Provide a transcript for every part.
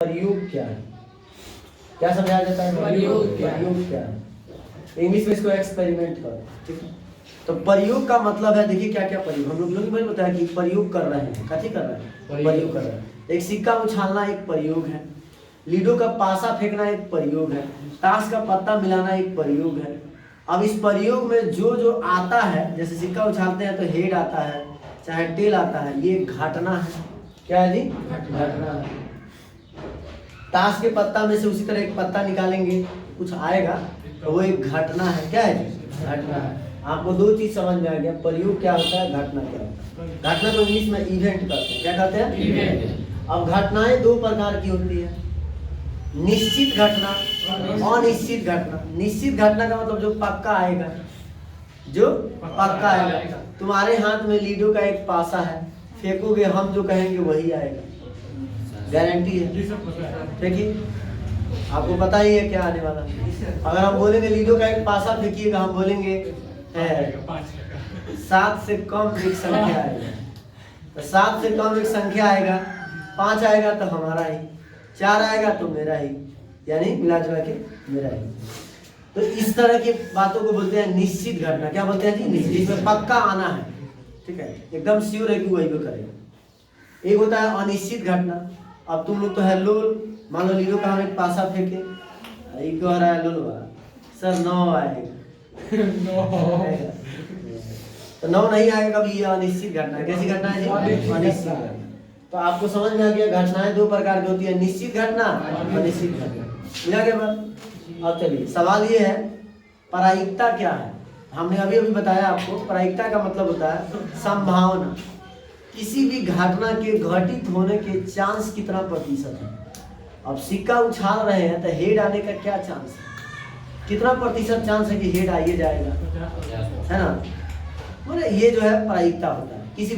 प्रयोग क्या है, क्या समझाया जाता है? प्रयोग क्या है? इंग्लिश में इसको एक्सपेरिमेंट करो, ठीक है। तो प्रयोग का मतलब है, देखिए क्या क्या प्रयोग हम लोग नहीं बताया कि प्रयोग कर रहे हैं, कथी कर रहे हैं? प्रयोग कर रहे हैं। एक सिक्का उछालना एक प्रयोग है, लीडो का पासा फेंकना एक प्रयोग है, ताश का पत्ता मिलाना एक प्रयोग है। अब इस प्रयोग में जो जो आता है, जैसे सिक्का उछालते हैं तो हेड आता है, चाहे टेल आता है, ये घटना है। क्या है जी? घटना है। ताश के पत्ता में से उसी तरह एक पत्ता निकालेंगे, कुछ आएगा तो वो एक घटना है। क्या है? घटना है। आपको दो चीज समझ में आ गया, प्रयोग क्या होता है, घटना क्या होता है। घटना को इंग्लिश में इवेंट कहते हैं। क्या कहते हैं? इवेंट। अब घटनाएं दो प्रकार की होती है, निश्चित घटना, अनिश्चित घटना। निश्चित घटना का मतलब जो पक्का आएगा, जो पक्का आएगा। तुम्हारे हाथ में लीडो का एक पासा है, फेंकोगे, हम जो कहेंगे वही आएगा, गारंटी है। देखिए आपको पता ही है क्या आने वाला। अगर हम बोलेंगे लीडो का एक पासा फेंकिएगा, हम बोलेंगे 7 से कम एक संख्या आएगा, तो 7 से कम एक संख्या आएगा, 5 आएगा तो हमारा ही, 4 आएगा तो मेरा ही, यानी मिला जुला के मेरा ही। तो इस तरह की बातों को बोलते हैं निश्चित घटना। क्या बोलते हैं जी? निश्चित, इसमें पक्का आना है, ठीक है, एकदम श्योर है कि वही वो करेगा। एक होता है अनिश्चित घटना। अब तुम लोग तो है लोल, मान लो लीडो का हम एक पासा फेंके, एक कह रहा है लोल सर 9 आएगा, तो 9 नहीं आएगा, कभी ये अनिश्चित घटना है। कैसी घटना है जी? अनिश्चित घटना। तो आपको समझ में आ गया, घटनाएं दो प्रकार की होती है, निश्चित घटना, अनिश्चित घटना। मिला के बाद अब चलिए सवाल ये है, प्रायिकता क्या है? हमने अभी बताया आपको, प्रायिकता का मतलब होता है संभावना, किसी भी घटना के घटित होने के चांस कितना प्रतिशत है। अब सिक्का उछाल रहे हैं तो हेड आने का क्या चांस है, कितना प्रतिशत चांस है कि हेड आइए जाएगा, है ना। बोले ये जो है प्रायिकता होता है, किसी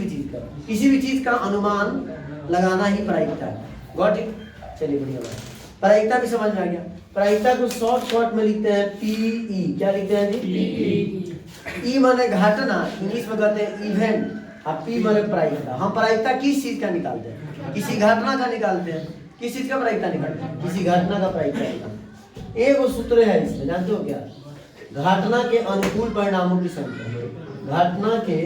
भी चीज का अनुमान लगाना ही प्रायिकता है। Got it? चलिए बढ़िया बात, प्रायिकता भी समझ में आ गया। प्रायिकता को शॉर्ट में लिखते हैं पीई। क्या लिखते हैं जी? पीई। ई माने घटना, इंग्लिश में कहते हैं इवेंट, और पी माने प्रायिकता। हम प्रायिकता किस चीज का निकालते हैं? किसी घटना का निकालते हैं। किस चीज का प्रायिकता निकालते हैं? किसी घटना का प्रायिकता निकालते हैं। एक वो सूत्र है इसमें, जानते हो क्या? घटना के अनुकूल परिणामों की संख्या, घटना के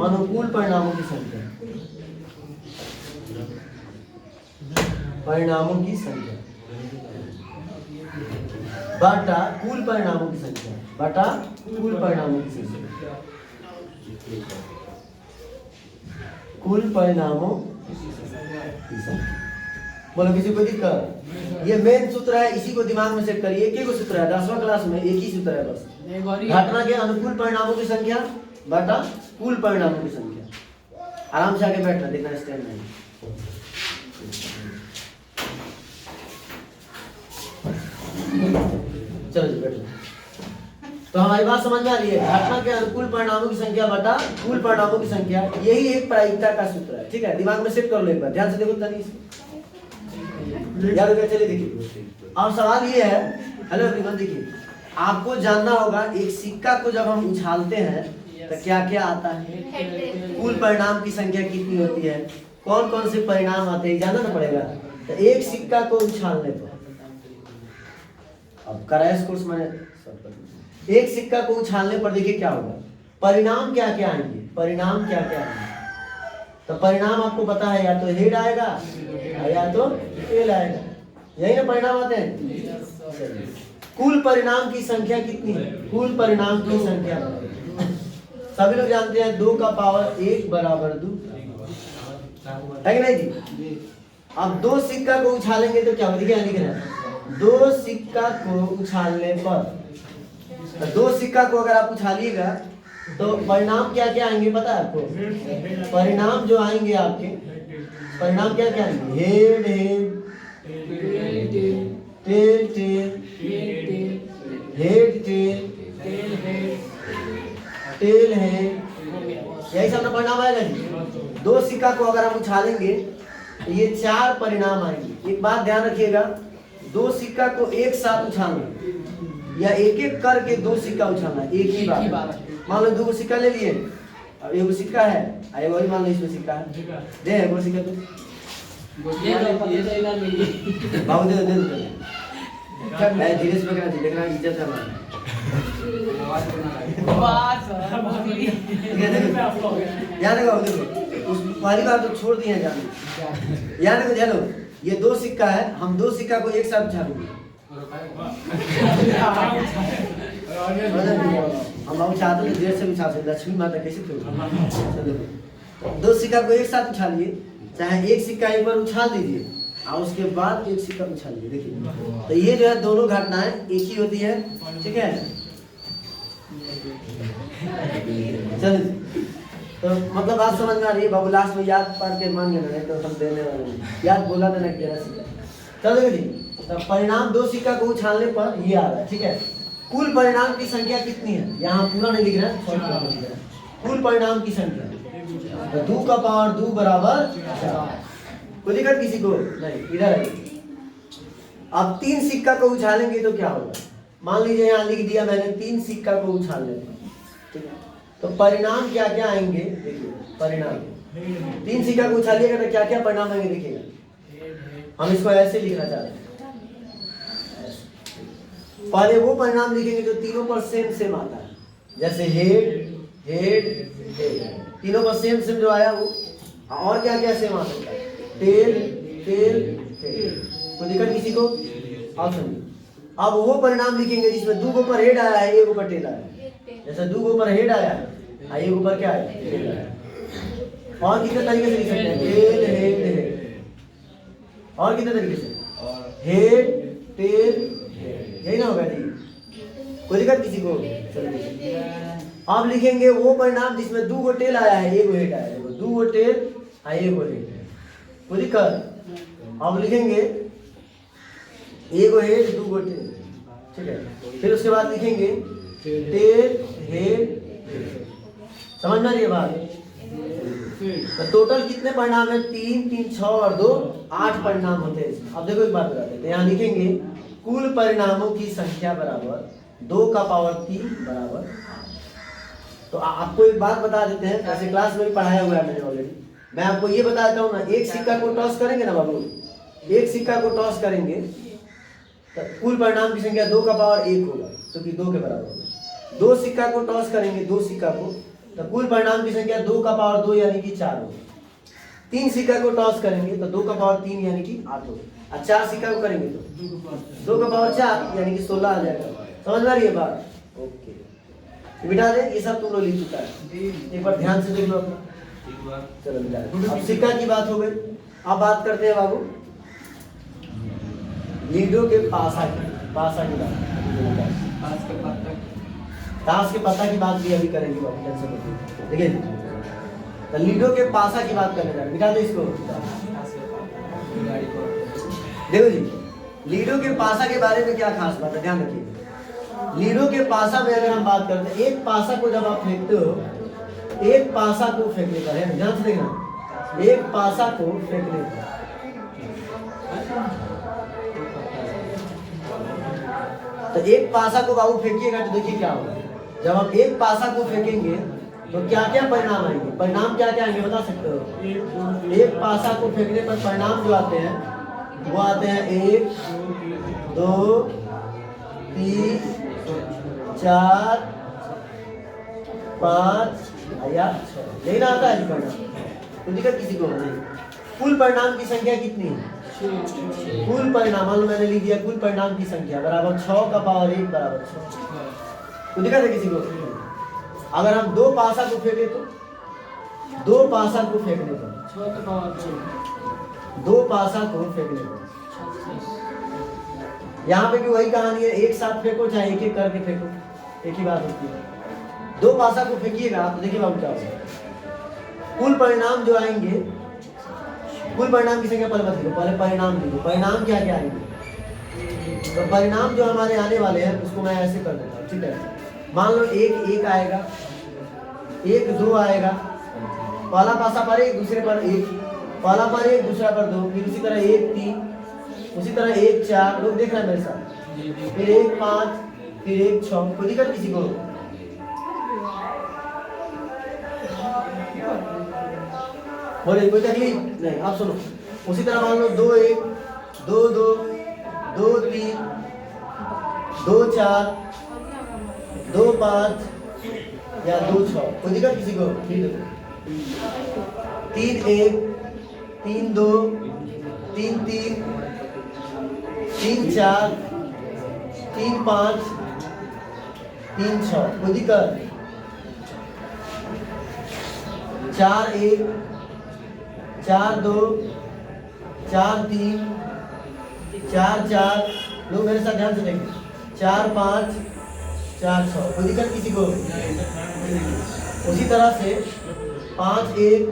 अनुकूल परिणामों की संख्या, परिणामों की संख्या बटा कुल परिणामों की संख्या, बटा कुल परिणामों की संख्या, कुल परिणामों की संख्या। बोलो किसी को दिक्कत? ये मेन सूत्र है, इसी को दिमाग में सेट करिए। एक ही सूत्र है, 10वां क्लास में एक ही सूत्र है बस। घटना के अनुकूल परिणामों की संख्या बटा कुल परिणामों की संख्या। आराम से आके बैठना, देखना स्टैंड नहीं। चलो जी बैठो। तो हमारी बात समझ में आ रही है, घटना के अनुकूल परिणामों की संख्या बटा कुल परिणामों की संख्या, यही एक प्रायिकता का सूत्र है, ठीक है। दिमाग में सेट कर लो, एक बार ध्यान से देखो तनी याद हो गया। चलिए देखिए, अब सवाल ये है, हेलो एवरीवन, देखिए आपको जानना होगा एक सिक्का को जब हम उछालते हैं तो क्या क्या आता है, कुल परिणाम की संख्या कितनी होती है, कौन कौन से परिणाम आते हैं, जानना ना पड़ेगा। तो एक सिक्का को उछालने पर, अब क्रैश कोर्स में एक सिक्का को उछालने पर देखिए क्या होगा, परिणाम क्या क्या आएंगे, परिणाम क्या क्या आएंगे। तो परिणाम आपको पता है, या तो हेड आएगा या तो टेल आएगा, यही ना परिणाम आते हैं। कुल परिणाम की संख्या कितनी है? कुल परिणाम की संख्या सभी लोग जानते हैं 2 का पावर 1 बराबर 2, है कि नहीं जी? अब 2 सिक्का को उछालेंगे तो क्या होगा, देखिए लिख रहे हैं, 2 सिक्का को उछालने पर, तो 2 सिक्का को अगर आप उछालिएगा तो परिणाम क्या क्या आएंगे पता है आपको? परिणाम जो आएंगे आपके, परिणाम क्या क्या आएंगे? Head head, tail tail, head tail, tail head, यही सब ना परिणाम आएगा जी। 2 सिक्का को अगर हम उछालेंगे तो ये 4 परिणाम आएंगे। एक बात ध्यान रखिएगा, 2 सिक्का को एक साथ उछालना या एक एक करके 2 सिक्का उछालना, एक ही बार। मान लो 2 सिक्का ले लिए, अब 1 सिक्का है, वही मान लो इसमें सिक्का है, दे 1 सिक्का तो बाबू दे दे मैं धीरे से पकड़ा देखना इज्जत है हमारी याद है बाबू देखो उस पहली बार तो छोड़ दिए जाने याद है जानो ये दो सिक्का है हम दो सिक्का को एक साथ झाड़ेंगे हम बाबू चाहते हैं देर से भी छाप लक्ष्मी माता कैसे चलो दो सिक्का को एक साथ उछालिए चाहे एक सिक्का एक बार उछाल दीजिए और उसके बाद एक सिक्का उछालिए देखिए तो ये जो है दोनों घटनाएं एक ही होती है ठीक है चलिए तो मतलब बात समझ में आ रही है बाबू लास्ट में याद पढ़ के मान लेना है तो हम देने वाले हैं याद बोला देना तेरा सिक्का चलो जी तो परिणाम दो सिक्का को उछालने पर ये आ रहा है ठीक है कुल परिणाम की संख्या कितनी है यहाँ पूरा नहीं लिख रहा है कुल परिणाम की संख्या तो 2 का पावर 2 बराबर 4 कोई दिक्कत किसी को नहीं इधर आइए अब 3 सिक्का को उछालेंगे तो क्या होगा मान लीजिए यहाँ लिख दिया मैंने 3 सिक्का को उछाल लेंगे ठीक है तो परिणाम क्या क्या आएंगे देखिए परिणाम 3 सिक्का को उछालिएगा तो क्या क्या परिणाम आएंगे देखिएगा हम इसको ऐसे लिखना चाहते हैं पहले वो परिणाम लिखेंगे जो तीनों पर सेम सेम आता है जैसे हेड हेड हेड तीनों पर सेम सेम जो आया वो और क्या क्या सेम आ सकता है टेल टेल टेल कोई दिक्कत किसी को आप सुनिए अब वो परिणाम लिखेंगे जिसमें 2 के ऊपर हेड आया है 1 ऊपर टेल आया है जैसे 2 के ऊपर हेड आया है 1 ऊपर क्या आया टेल आया और कितने तरीके से लिख सकते हैं टेल हेड हेड और कितने तरीके से हेड टेल यही ना होगा जी कोई दिक्कत किसी को चलिए आप लिखेंगे वो परिणाम जिसमें 2 गो टेल आया है 1 गो हेड आया है 2 गो टेल 1 गो हेड कोई दिक्कत आप लिखेंगे 1 गो हेड 2 गो टेल ठीक है फिर उसके बाद लिखेंगे टेल हेड समझ में आ रही है बात तो टोटल कितने परिणाम है 3 3 6 और 2 8 परिणाम होते हैं अब देखो एक बात बताते हैं यहाँ लिखेंगे कुल परिणामों की संख्या बराबर 2 का पावर 3 बराबर तो आपको एक बात बता देते हैं ऐसे क्लास में भी पढ़ाया हुआ है मैंने ऑलरेडी मैं आपको ये बता देता हूँ ना एक सिक्का को टॉस करेंगे ना बाबू एक सिक्का को टॉस करेंगे तो कुल परिणाम की संख्या 2 का पावर 1 होगा जो कि 2 के बराबर होगा 2 सिक्का को टॉस करेंगे 2 सिक्का को तो कुल परिणाम की संख्या 2 का पावर 2 यानी कि 4 होगा 3 सिक्का को टॉस करेंगे तो 2 का पावर 3 यानी कि 8 होगा और 4 सिक्का को करेंगे तो 2 का पावर 4 यानी कि 16 आ जाएगा समझ में आ रही है बात ओके बिठा दे ये सब तुम लोग लिख चुका है एक बार ध्यान से देख लो अपना चलो बिठा अब सिक्का की बात हो गई अब बात करते हैं बाबू लीडो के पासा की बात ताश के पत्ता की बात भी अभी करेंगे बाबू टेंशन मत लीजिए देखिए तो लीडो के पासा की बात करने जा रहे हैं बिठा दो इसको देखो जी लीडो के पासा के बारे में क्या खास बात है ध्यान रखिए लीडो के पासा में अगर हम बात करते हैं एक पासा को जब आप फेंकते हो एक पासा को फेंकने पर है ध्यान से देखना एक पासा को फेंकने पर तो एक पासा को बाबू फेंकिएगा तो देखिए क्या होगा जब हम एक पासा को फेंकेंगे तो क्या क्या परिणाम आएंगे परिणाम क्या क्या आएंगे बता सकते हो एक पासा को फेंकने पर परिणाम जो आते हैं वो आते हैं 1 2 3 4 5 या 6 यही ना आता है परिणाम तो दिक्कत किसी को नहीं कुल परिणाम की संख्या कितनी है कुल परिणाम मान लो मैंने लिख दिया कुल परिणाम की संख्या बराबर 6 का पावर 1 बराबर 6 तो दिक्कत है किसी को अगर हम 2 पासा को फेंके तो 2 पासा को फेंकने पर 2 पासा को फेंकने पर यहाँ पे भी वही कहानी है एक साथ फेंको चाहे एक एक करके फेंको एक ही बात होती है 2 पासा को फेंकिएगा तो देखिए बाबू क्या होगा कुल परिणाम जो आएंगे कुल परिणाम की संख्या पहले मत लिखो पहले परिणाम लिखो परिणाम क्या क्या आएंगे तो परिणाम जो हमारे आने वाले हैं उसको मैं ऐसे कर देता हूँ ठीक है मान लो 1 आएगा 1 2 आएगा पहला पासा पर 1 दूसरे पर 1 पहला पर 1 दूसरा पर 2 फिर उसी तरह 1 3 उसी तरह 1 4 लोग देख रहे हैं मेरे साथ फिर 1 5 फिर 1 6 कोई दिक्कत किसी को बोले कोई तकलीफ नहीं आप सुनो उसी तरह मान लो 2 1 2 2 2 3 2 4 2 5 या 2 6, कोई दिक्कत किसी को? 3 1 3 2 3 3 3 4 3 5 3 6, कोई दिक्कत? 4 1 4 2 4 3 4 4, लोग मेरे साथ ध्यान से देखें, 4 5 4 6, कोई दिक्कत किसी को? उसी तरह से 5 1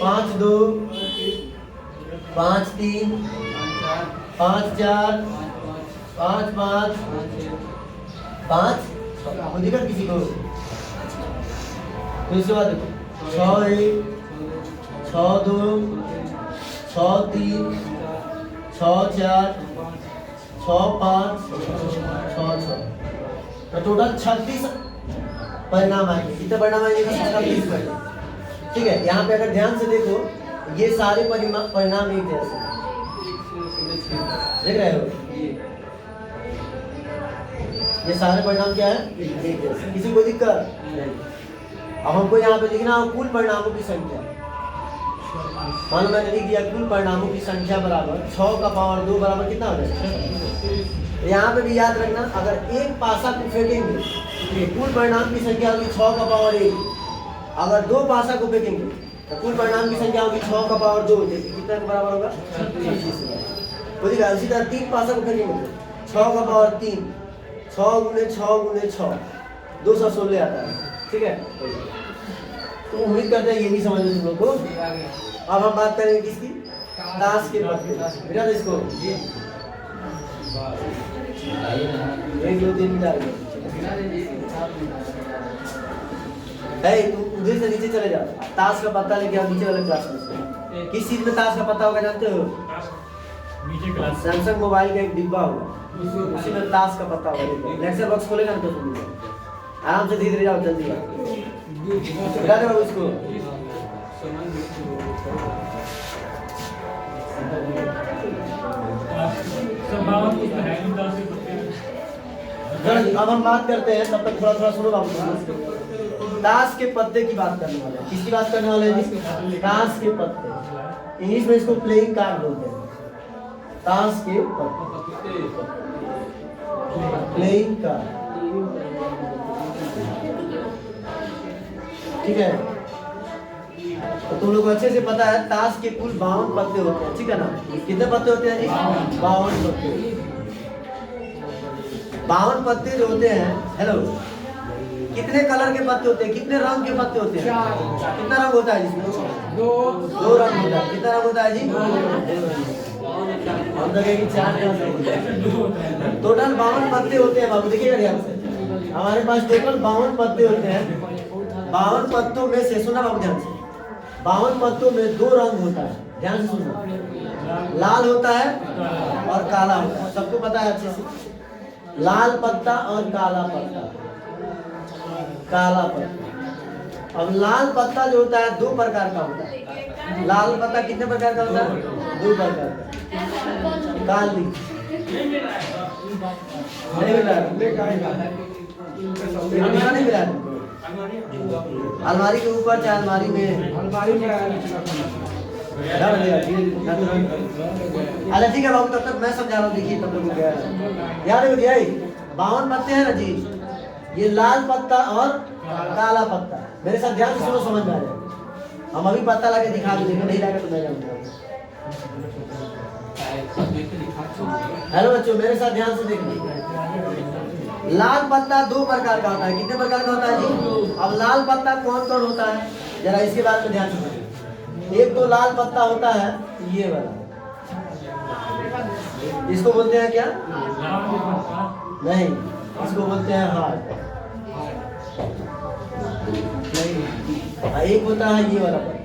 5 2 5 3 5 4 5 5 5, कोई दिक्कत किसी को? तो इसके बाद देखो 6 1 6 2 6 3 6 4 6 5 6 6, तो टोटल 36 परिणाम आएंगे। कितने परिणाम आएंगे? 36 परिणाम। ठीक है, यहाँ पे अगर ध्यान से देखो ये सारे परिणाम एक जैसे देख रहे हो, ये सारे परिणाम क्या है? एक जैसे, किसी को दिक्कत नहीं। अब हमको यहाँ पे लिखना है कुल परिणामों की संख्या। मान लो मैंने लिख दिया कुल परिणामों की संख्या बराबर 6 का पावर 2 बराबर कितना हो जाएगा? यहाँ पे भी याद रखना, अगर एक पासा को फेंकेंगे कुल परिणाम की संख्या होगी 6 का पावर 1, अगर 2 पासा को फेंकेंगे तो कुल परिणाम की संख्या होगी 6 का पावर 2, कितना के बराबर होगा? 36। उसी तरह 3 पासा को फेंकेंगे 6 का पावर 3, 6 गुने 6 गुने 6 216 आता है। ठीक है, तो उम्मीद करते हैं ये भी समझ लो तुम लोग को। अब हम बात करेंगे किसकी? ताश के पत्ते। बेटा इसको 1 2 3 4 तुम उधर से नीचे चले जाओ, ताश का पत्ता लेके आओ नीचे वाले क्लास में से। किस चीज में ताश का पत्ता होगा जानते हो? नीचे क्लास सैमसंग मोबाइल का एक डिब्बा होगा, उसी में ताश का पत्ता होगा। लेक्चर बॉक्स खोलेगा ना तो तुम आराम से धीरे धीरे जाओ, जल्दी जाओ, बता दे बाबू इसको। अब हम बात करते हैं, तब तक थोड़ा थोड़ा सुनो बाबू। ताश के पत्ते की बात करने वाले हैं। किसकी बात करने वाले हैं? ताश के पत्ते। इंग्लिश में इसको प्लेइंग कार्ड बोलते हैं। ताश के पत्ते, प्लेइंग कार्ड। ठीक है, तो तुम लोग को अच्छे से पता है ताश के कुल 52 पत्ते होते हैं। ठीक है ना? कितने पत्ते होते हैं जी? 52 पत्ते। 52 पत्ते जो होते हैं, हेलो, कितने कलर के पत्ते होते हैं? कितने रंग के पत्ते होते हैं? कितना रंग होता है जिसमें? 2 रंग होता है। कितना रंग होता है जी? हम तो कहेंगे 4 रंग। टोटल 52 पत्ते होते हैं बाबू, देखिएगा ध्यान से। हमारे पास टोटल 52 पत्ते होते हैं। 52 पत्तों में से, सुना बाबू ध्यान से, 52 पत्तों में 2 रंग होता है। ध्यान से सुनना, लाल होता है और काला होता है। सबको पता है अच्छे से, लाल पत्ता और काला पत्ता। काला पत्ता, अब लाल पत्ता जो होता है 2 प्रकार का होता है। लाल पत्ता कितने प्रकार का होता है? 2 प्रकार का। काली नहीं मिला, नहीं मिला। अलमारी के ऊपर चाहे अलमारी में, अच्छा ठीक है बाबू, तब तक मैं समझा रहा हूँ। देखिए तब तक क्या याद हो गया? 52 पत्ते हैं ना जी, ये लाल पत्ता और काला पत्ता। मेरे साथ ध्यान से सुनो, समझ में आ जाएगा। हम अभी पत्ता लाके दिखा देंगे, नहीं लाके तो मैं जाऊंगा। हेलो बच्चों, मेरे साथ ध्यान से देखिए। लाल पत्ता 2 प्रकार का होता है। कितने प्रकार का होता है जी? अब लाल पत्ता कौन कौन होता है, जरा इसके बारे में ध्यान से। एक तो लाल पत्ता होता है ये वाला, इसको बोलते हैं क्या? नहीं, इसको बोलते हैं हार्ट। एक होता है ये वाला पत्ता,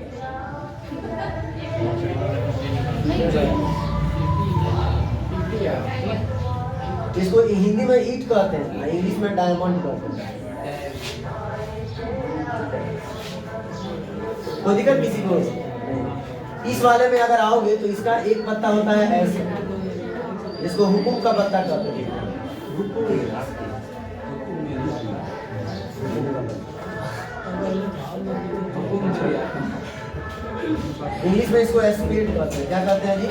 इसको हिंदी में ईट कहते हैं, इंग्लिश में डायमंड कहते हैं। कोई दिक्कत किसी को? इस वाले में अगर आओगे तो इसका एक पत्ता होता है ऐसे, जिसको हुकुम का पत्ता कहते हैं। इंग्लिश में इसको एस्पेड कहते हैं। क्या कहते हैं जी?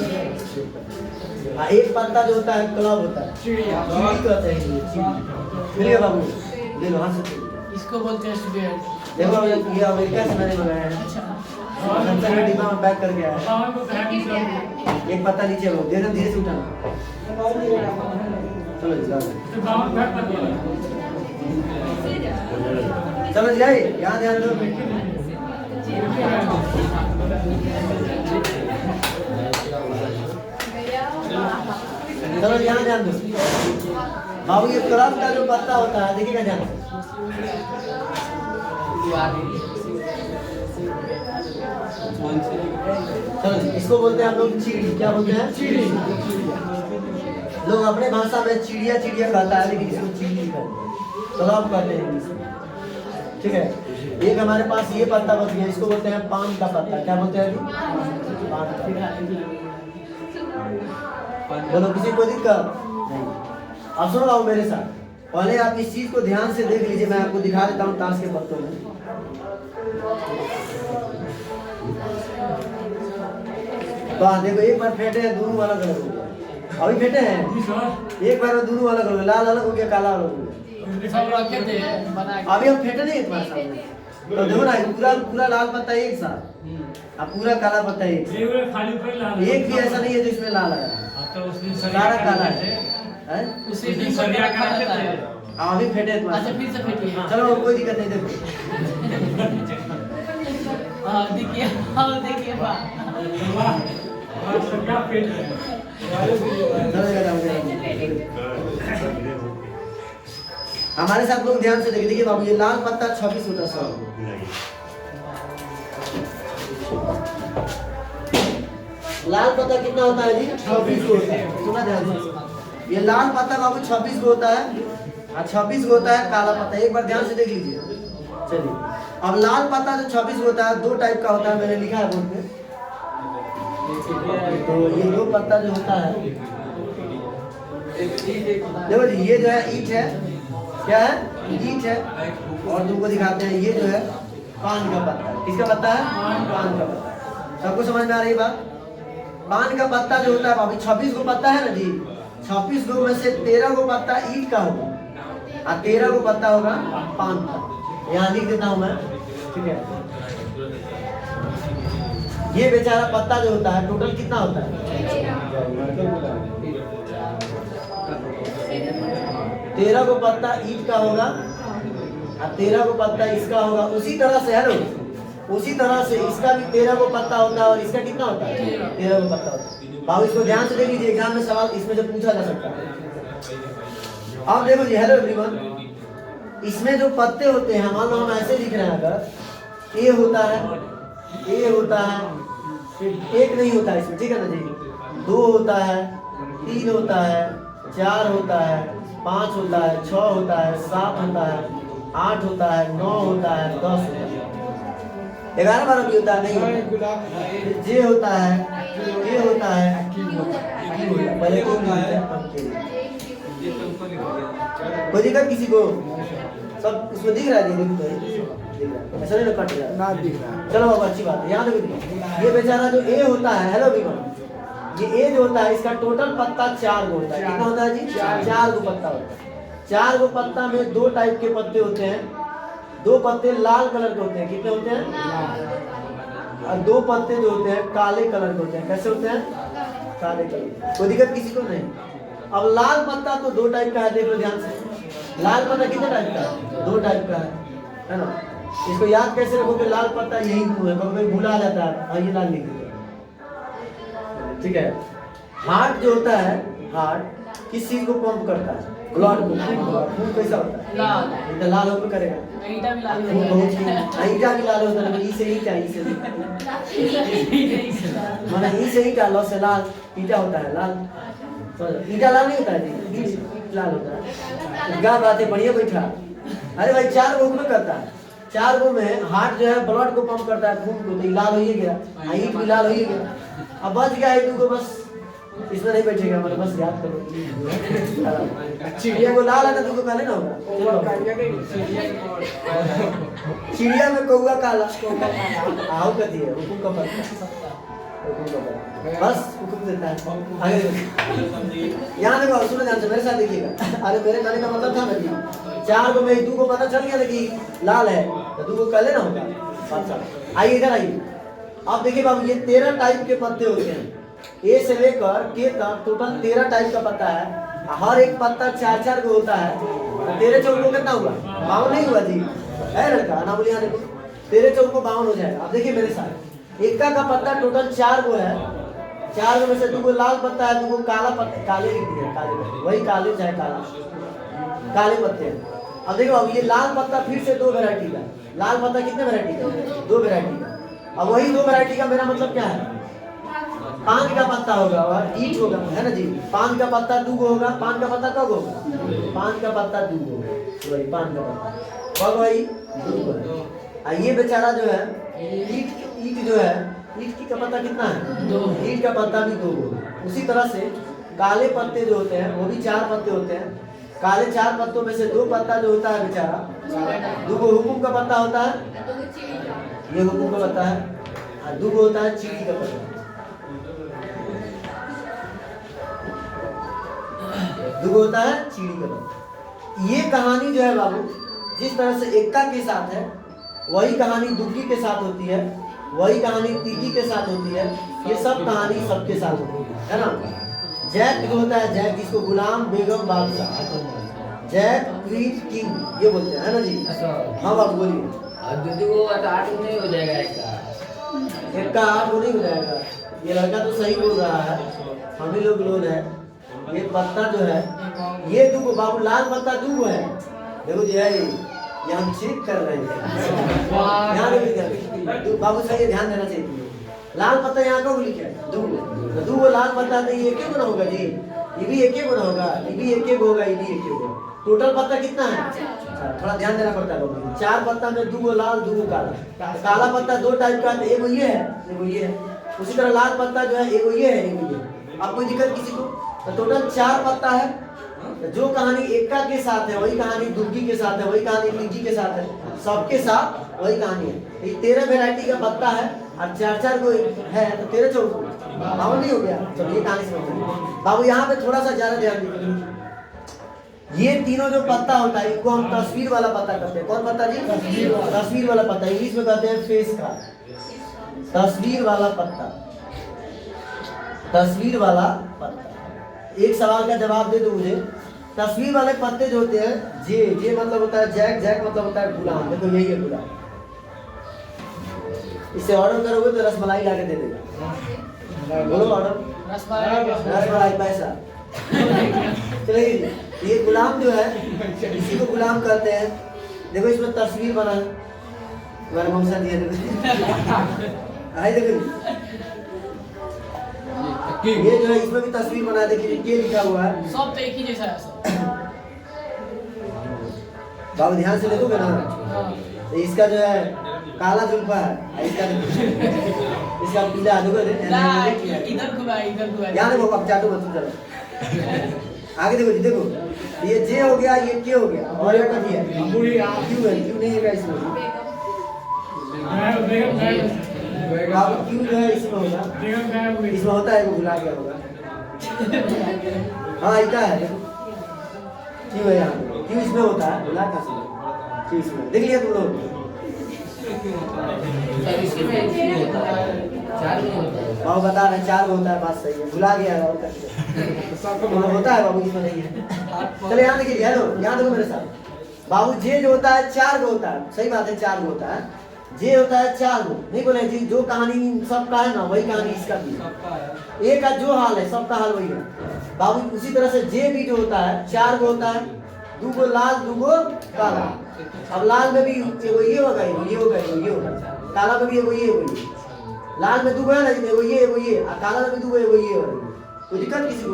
एक पत्ता जो होता है क्लब होता है, चिड़ी कहते हैं। चलिए बाबू ले लो, हाथ से इसको बोलते हैं स्टूडेंट। देखो ये अमेरिका से मैंने मंगाया है, डिब्बा में पैक करके आया है। एक पत्ता नीचे लो, धीरे धीरे से उठाना। चलो समझ गए? यहाँ ध्यान दो। चलो यहाँ ध्यान दो बाबू, ये क्लब का जो पत्ता होता है देखिएगा ध्यान से। चलो इसको बोलते हैं हम लोग चिड़ी। क्या बोलते हैं? चिड़ी। लोग अपने भाषा में चिड़िया चिड़िया कहता है, लेकिन इसको चिड़ी कहते हैं, क्लब कहते हैं इंग्लिश में। ठीक है, एक हमारे पास ये पत्ता बच गया, इसको बोलते हैं पान का पत्ता। क्या बोलते हैं? पान का। बोलो किसी को दिक्कत नहीं। अब सुनो बाबू मेरे साथ, पहले आप इस चीज को ध्यान से देख लीजिए, मैं आपको दिखा देता हूँ ताश के पत्तों में। तो देखो एक बार फेंटे हैं, दोनों अलग अलग हो गया। अभी फेंटे हैं, एक बार में दोनों अलग हो गया, लाल अलग हो गया, काला अलग हो गया। अभी हम फेंटे नहीं तुम्हारे सामने, तो देखो ना पूरा पूरा लाल पत्ता एक साथ, अब पूरा काला पत्ता एक साथ। एक भी ऐसा नहीं है जो इसमें लाल है, सारा काला है। अभी फेंटे तुम्हारे। चलो कोई दिक्कत नहीं, देखो हमारे साथ लोग ध्यान से देखिए। देखिए बाबू, ये लाल पत्ता 26 होता है। लाल पत्ता कितना होता है जी? 26 होता है। सुना ध्यान से, ये लाल पत्ता बाबू 26 को होता है और 26 को होता है काला पत्ता। एक बार ध्यान से देख लीजिए। चलिए अब लाल पत्ता जो 26 को होता है, दो टाइप का होता है, मैंने लिखा है बोर्ड पे। तो ये दो पत्ता जो होता है, देखो जी, ये जो है ईंट है। क्या है? ईंट है। और तुमको दिखाते हैं, ये जो है पान का पत्ता। किसका पत्ता है? पान का पत्ता। सबको समझ में आ रही बात? पान का पत्ता जो होता है बाबू, 26 को पत्ता है ना जी, 26 को में से 13 को पत्ता ईंट का होगा और 13 को पत्ता होगा पान का। यहाँ लिख देता हूँ मैं, ठीक है। ये बेचारा पत्ता जो होता है टोटल कितना होता है? 13 को पत्ता ईंट का होगा और 13 को पत्ता इसका होगा। उसी तरह से है ना, उसी तरह से इसका भी 13 को पत्ता होता है और इसका कितना होता है? 13 को पत्ता होता है। बाबू इसको ध्यान से देख लीजिए, एग्जाम में सवाल इसमें जो पूछा जा सकता है। अब देखो जी, हेलो एवरीवन, इसमें जो पत्ते होते हैं, मान लो हम ऐसे लिख रहे हैं, अगर ए होता है, ए होता है, एक नहीं होता है इसमें, ठीक है ना जी, 2 होता है, 3 होता है, 4 होता है, 5 होता है, 6 होता है, 7 होता है, 8 होता है, 9 होता है, 10 होता है, 11 बार भी होता है, नहीं जे होता है, ये होता है, पहले कोई दिक्कत किसी को? सब उसमें दिख रहा है? ऐसा नहीं कट रहा ना, दिख रहा है। चलो बाबा अच्छी बात है। यहाँ देखो, ये बेचारा जो ए होता है, हेलो विमन, ये ए जो होता है इसका टोटल पत्ता 4 गो होता है। कितना होता है जी? 4 गो पत्ता होता है। 4 गो पत्ता में 2 टाइप के पत्ते होते हैं। 2 पत्ते लाल कलर के होते हैं। कितने होते हैं? और 2 पत्ते जो होते हैं काले कलर के होते हैं। कैसे होते हैं? काले कलर। कोई दिक्कत किसी को नहीं? अब लाल पत्ता तो 2 टाइप का है, देख लो ध्यान से। लाल पत्ता कितने टाइप का है? 2 टाइप का है ना। इसको याद कैसे रखोगे? लाल पत्ता यही है, कभी भूला जाता है, ये लाल लिख दीजिए, ठीक है। हार्ट जो होता है, हार्ट किस चीज को पंप करता है? ब्लड को। खून कैसा होता है? लाल। तो लाल होकर करेगा। ईटा भी लाल होता है। ईटा भी लाल होता है, ई से ईटा, ई से माने ई से ईटा, लो से लाल, ईटा होता है लाल। तो ईटा लाल नहीं होता है जी, लाल होता है। क्या बात है, बढ़िया बैठा। अरे भाई 4 गो में करता है, 4 गो में हार्ट जो है ब्लड को पंप करता है खून को, तो लाल हो ही गया, ईट भी लाल हो ही गया। अब बच गया है 2 को, बस इसमें नहीं बैठेगा मतलब, बस याद करो। चिड़िया को लाल है ना, 2 को काले ना होगा। चिड़िया में कौआ काला, आओ कती है हुकुम का पत्ता, बस हुकुम देता है। आगे देखो, यहाँ देखो, सुनो ध्यान से, मेरे साथ देखिएगा। अरे मेरे कहने का मतलब था ना कि 4 को में 2 को पता चल गया ना कि लाल है, तो 2 को काले ना होगा। अच्छा आइए इधर आइए, आप देखिए बाबू, ये 13 टाइप के पत्ते होते हैं, ए से लेकर के तक टोटल 13 टाइप का पत्ता है। हर एक पत्ता 4-4 को होता है, 13 चौको कितना हुआ? 52 नहीं हुआ जी? है लड़का ना बोलिए, देखो 13 चौको 52 हो जाएगा। अब देखिए मेरे साथ, इक्का का पत्ता टोटल 4 को है, 4 को में से 2 को लाल पत्ता है, 2 को काला पत्ता, काले लिख दिया, काले वही काले चाहे काला, काले पत्ते हैं। अब देखो, अब ये लाल पत्ता फिर से 2 वैरायटी का, लाल पत्ता कितने वैरायटी का? 2 वैरायटी का। अब वही 2 वैरायटी का मेरा मतलब क्या है? 5 का पत्ता होगा और ईट होगा, है ना जी? 5 का पत्ता 2 को होगा, 5 का पत्ता कब होगा? 5 का पत्ता 2 को होगा, वही 5 का पत्ता कब वही 2 को है। ये बेचारा जो है ईट जो है, ईट की का पत्ता कितना है? 2। ईट का पत्ता भी 2 को। उसी तरह से काले पत्ते जो होते हैं वो भी 4 पत्ते होते हैं। काले 4 पत्तों में से 2 पत्ता जो होता है बेचारा, 2 को हुकुम का पत्ता होता है, ये हुकुम का पत्ता है, और 2 को होता है चीड़ी का पत्ता। 2 को होता है चीड़ी का पत्ता। ये कहानी जो है बाबू, जिस तरह से एक्का के साथ है, वही कहानी दुग्गी के साथ होती है, वही कहानी तीकी के साथ होती है, ये सब कहानी सबके साथ होती है ना। जैक जो होता है, जैक जिसको गुलाम बेगम बादशाह, जैक क्वीन किंग ये बोलते हैं, है ना जी? हाँ बाबू बोलिए। वो 8 नहीं हो जाएगा एक्का 8 नहीं हो जाएगा। ये लड़का तो सही बोल रहा है, हम ही लोग है। ये पत्ता जो है, ये 2 को बाबू, लाल पत्ता 2 को है। देखो जी है, ये हम चेक कर रहे हैं, बाबू सही ध्यान देना चाहिए। लाल पत्ता यहाँ का लिखा है 2 को, 2 को लाल पत्ता तो ये एक ही ना होगा जी, ये भी एक ही ना होगा, ये भी एक ही होगा, ये भी एक ही होगा। टोटल पत्ता कितना है? थोड़ा ध्यान देना पड़ता है बाबू। 4 पत्ता में 2 को लाल, 2 को काला। काला पत्ता 2 टाइप का है, एगो ये है, एगो ये है। उसी तरह लाल पत्ता जो है, एगो ये है, एगो ये। अब कोई दिक्कत किसी को? तो टोटल 4 पत्ता है। जो कहानी एक्का के साथ है, वही कहानी दुग्गी के साथ है, वही कहानी लीची के साथ है, सबके साथ वही कहानी है। ये 13 वैरायटी का पत्ता है और 4-4 को है, तो 13 चौको 52 नहीं हो गया। चलो ये कहानी समझ बाबू। यहाँ पे थोड़ा सा ज्यादा ध्यान दीजिए। ये तीनों जो पत्ता होता है, इनको हम तस्वीर वाला पत्ता कहते हैं। कौन पत्ता जी? तस्वीर वाला पत्ता, इंग्लिश में कहते हैं फेस का, तस्वीर वाला पत्ता, तस्वीर वाला पत्ता। एक सवाल का जवाब दे दो मुझे। तस्वीर वाले पत्ते जो होते हैं, जे मतलब होता है जैक, जैक मतलब होता है गुलाम। देखो यही है गुलाम। इसे ऑर्डर करोगे तो रसमलाई ला के दे देगा। बोलो ऑर्डर। रसमलाई पैसा। चलिए, ये गुलाम जो है, इसी को गुलाम कहते हैं। देखो इसमें तस्वीर बना है, तुम्हारे मौसा दिया देखो। आई देखो, ये जो है इसमें भी तस्वीर बना, देखिए ये लिखा हुआ है, सब तो एक ही जैसा है सब। बाबू ध्यान से देखोगे ना, तो इसका जो है काला जुल्फा है, इसका पीला देखो, इधर घुमा यहाँ देखो, अब चाटो मत चलो। आगे देखो जी, देखो ये जे हो गया, ये के हो गया, और ये कभी है क्यों नहीं है इसमें? बाबू क्यों जो है इसमें होगा, इसमें होता है, वो भुला गया होगा। हाँ इतना है, देखो क्यों है यहाँ, क्यों इसमें होता है, भुला कहाँ से? क्यों इसमें देख लिया तुम लोग? बाबू बता रहे 4 होता है, बात सही है, भुला गया और होता है बाबू, इसमें नहीं है। चले यहाँ देखिए, ध्यान दो मेरे साथ। बाबू जे जो होता है 4 को होता है, सही बात है 4 को होता है। जे होता है 4 को, नहीं बोले जी, जो कहानी सबका है ना, वही कहानी इसका भी है। एक का जो हाल है, सबका हाल वही है बाबू। उसी तरह से जे भी जो होता है 4 को होता है, 2 को लाल, 2 को काला। अब लाल में भी एगो ये होगा, ये होगा, ये होगा। काला में भी एगो ये होगा, लाल में 2 है ना, एगो ये, और काला में भी 2 एगो ये होगा। कोई दिक्कत किसी को?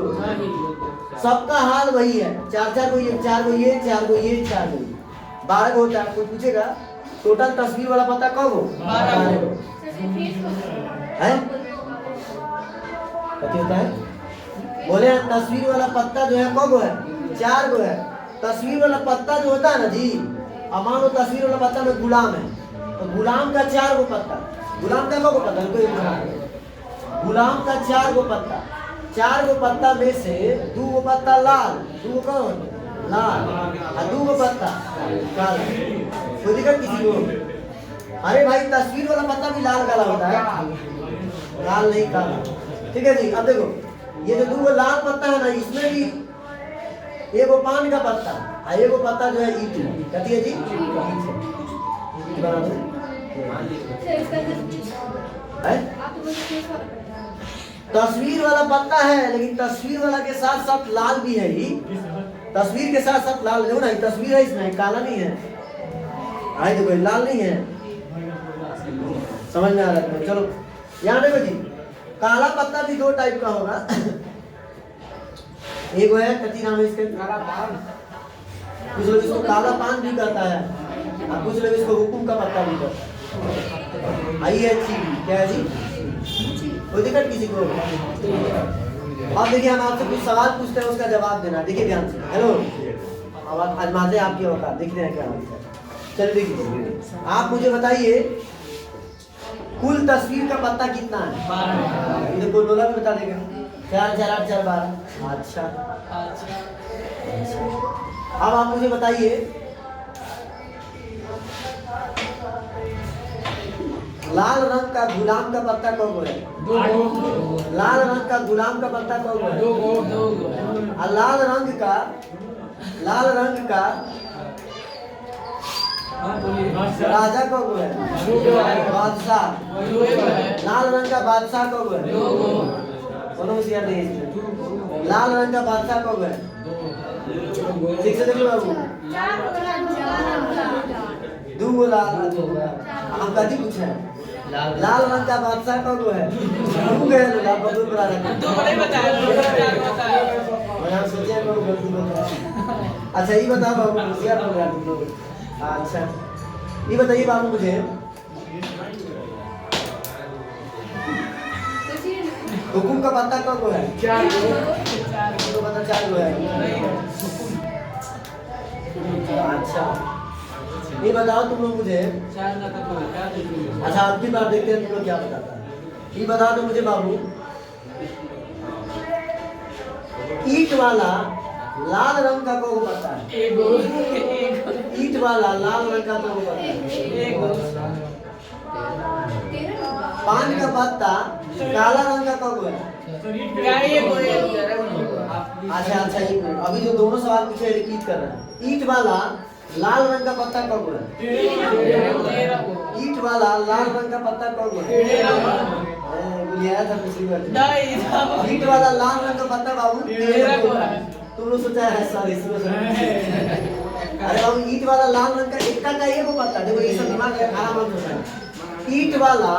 सबका हाल वही है। 4-4 को ये, 4 को ये, 4 को ये, 4 को ये, 12 को होता है। कोई पूछेगा टोटल तस्वीर वाला पत्ता कब हो? 12 गो। है कथी होता है? बोले तस्वीर वाला पत्ता जो है कब है? 4 गो है। तस्वीर वाला पत्ता जो होता है ना जी, अब मान लो तस्वीर वाला पत्ता में गुलाम है, तो गुलाम का 4 गो पत्ता, गुलाम का कब पत्ता? गुलाम का 4 गो पत्ता, 4 गो पत्ता में से 2 गो पत्ता लाल, 2 गो कौन लाल और 2 गो पत्ता काला। कोई दिक्कत किसी को? अरे भाई तस्वीर वाला पत्ता भी लाल काला होता है, लाल नहीं काला। ठीक है जी। अब देखो ये जो 2 गो लाल पत्ता है ना, इसमें भी एगो पान का पत्ता और एगो पत्ता जो है ईट है। कहती है जी ईट बना दो है। तस्वीर वाला पत्ता है, लेकिन तस्वीर वाला के साथ साथ लाल भी है ही, तस्वीर के साथ साथ लाल देखो ना, तस्वीर है इसमें काला नहीं है, आई देखो लाल नहीं है। समझ में आ रहा है? चलो यहाँ देखो जी, काला पत्ता भी 2 टाइप का होगा। एक है कच्ची नाम है इसके काला पान, कुछ लोग इसको काला पान भी कहता है और कुछ लोग इसको हुकुम का पत्ता भी कहता है। आइए अच्छी क्या है जी? कोई दिक्कत किसी को? अब देखिए हम आपसे कुछ सवाल पूछते हैं, उसका जवाब देना। देखिए ध्यान से। हेलो, अब आजमाते हैं आपकी औकात, देखते हैं क्या आंसर। चलिए देखिए आप मुझे बताइए कुल तस्वीर का पत्ता कितना है? 12। इधर कोई बोला भी बता देगा। 4 4 8 4 12। अच्छा, अब आप मुझे बताइए लाल रंग का गुलाम का पत्ता कब है? 2 गो। लाल रंग का गुलाम का पत्ता कब है? 2 गो। और लाल रंग का राजा कब है? बादशाह। लाल रंग का बादशाह कब है? 2 गो। कोनो होशियार नहीं है। लाल रंग का बादशाह कब है? ठीक से देखो बाबू। 2 गो लाल। हम कथी पूछे? लाल रंग का बादशाह कब है? 2 गए लाल बदल बना रखा। 2 नहीं बताया, 2 बताया। मैं सोचे को गलती बताया। अच्छा ये बताओ बाबू, होशियार हो गया तुम लोग। अच्छा ये बताइए बाबू मुझे, हुकुम का पत्ता कब है? 4 गो। पत्ता 4 गो है। अच्छा ये बताओ तुम लोग मुझे। अच्छा अब की बार देखते हैं तुम लोग क्या बताता है। ये बताओ तो मुझे बाबू, ईट वाला लाल रंग का कौन पत्ता है? 1 गो। ईट वाला लाल रंग का कौन पत्ता है? 1 गो। पान का पत्ता काला रंग का कब है? अच्छा अच्छा एक मिनट, अभी जो दोनों सवाल पूछे रिपीट कर रहे हैं। ईट वाला लाल रंग का पत्ता कब है? ईट वाला लाल रंग का पत्ता कब है? बुझाया था पिछली बार। ईट वाला लाल रंग का पत्ता बाबू 13 गो है। तुम लोग सोचा है सॉरी इसमें। अरे बाबू ईट वाला लाल रंग का इक्का का एगो पत्ता, देखो ये सब दिमाग में आराम मत होता है। ईट वाला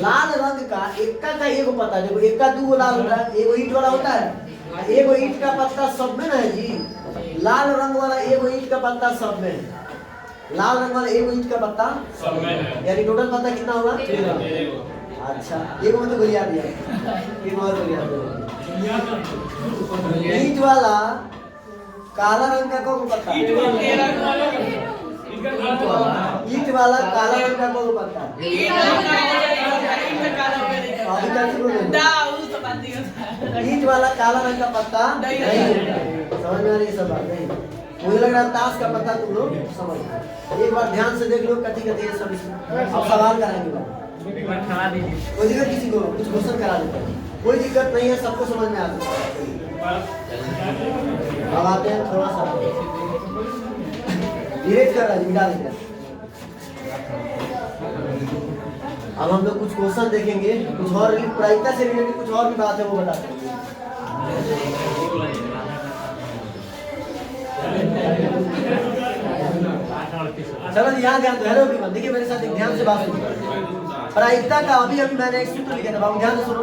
लाल रंग का इक्का का एगो पत्ता, देखो इक्का 2 गो लाल होता है, एगो ईट वाला होता है, एगो ईट का पत्ता सब में ना है जी। लाल रंग वाला एगो ईट का पत्ता सब में है, लाल रंग वाला एगो ईट का पत्ता सब में है, यानी टोटल पत्ता कितना होगा? 13। अच्छा एक में तो गुलिया दिया, एक और गुलिया दिया। ईट वाला काला रंग का कौन पत्ता? ईट वाला काला रंग का कौन पत्ता? ईट वाला काला रंग का पत्ता नहीं होता। समझ में आ रही है सब बात? नहीं, मुझे लग रहा है ताश का पत्ता तुम लोग समझ गए। एक बार ध्यान से देख लो कथी कथी है सब। अब सवाल कराएंगे, कोई दिक्कत किसी को? कुछ क्वेश्चन करा देते हैं, कोई दिक्कत नहीं है, सबको समझ में आ जाता है। अब आते हैं थोड़ा सा इरेज कर रहा है, मिटा देते हैं। अब हम लोग कुछ क्वेश्चन देखेंगे, कुछ और प्रायिकता से रिलेटेड कुछ और भी बात है वो बताते हैं। चलो यहाँ ध्यान दो। हेलो एवरीवन, देखिए मेरे साथ एक ध्यान से बात सुनिए। प्रायिकता का अभी मैंने एक सूत्र लिखा था, बाबू ध्यान से सुनो।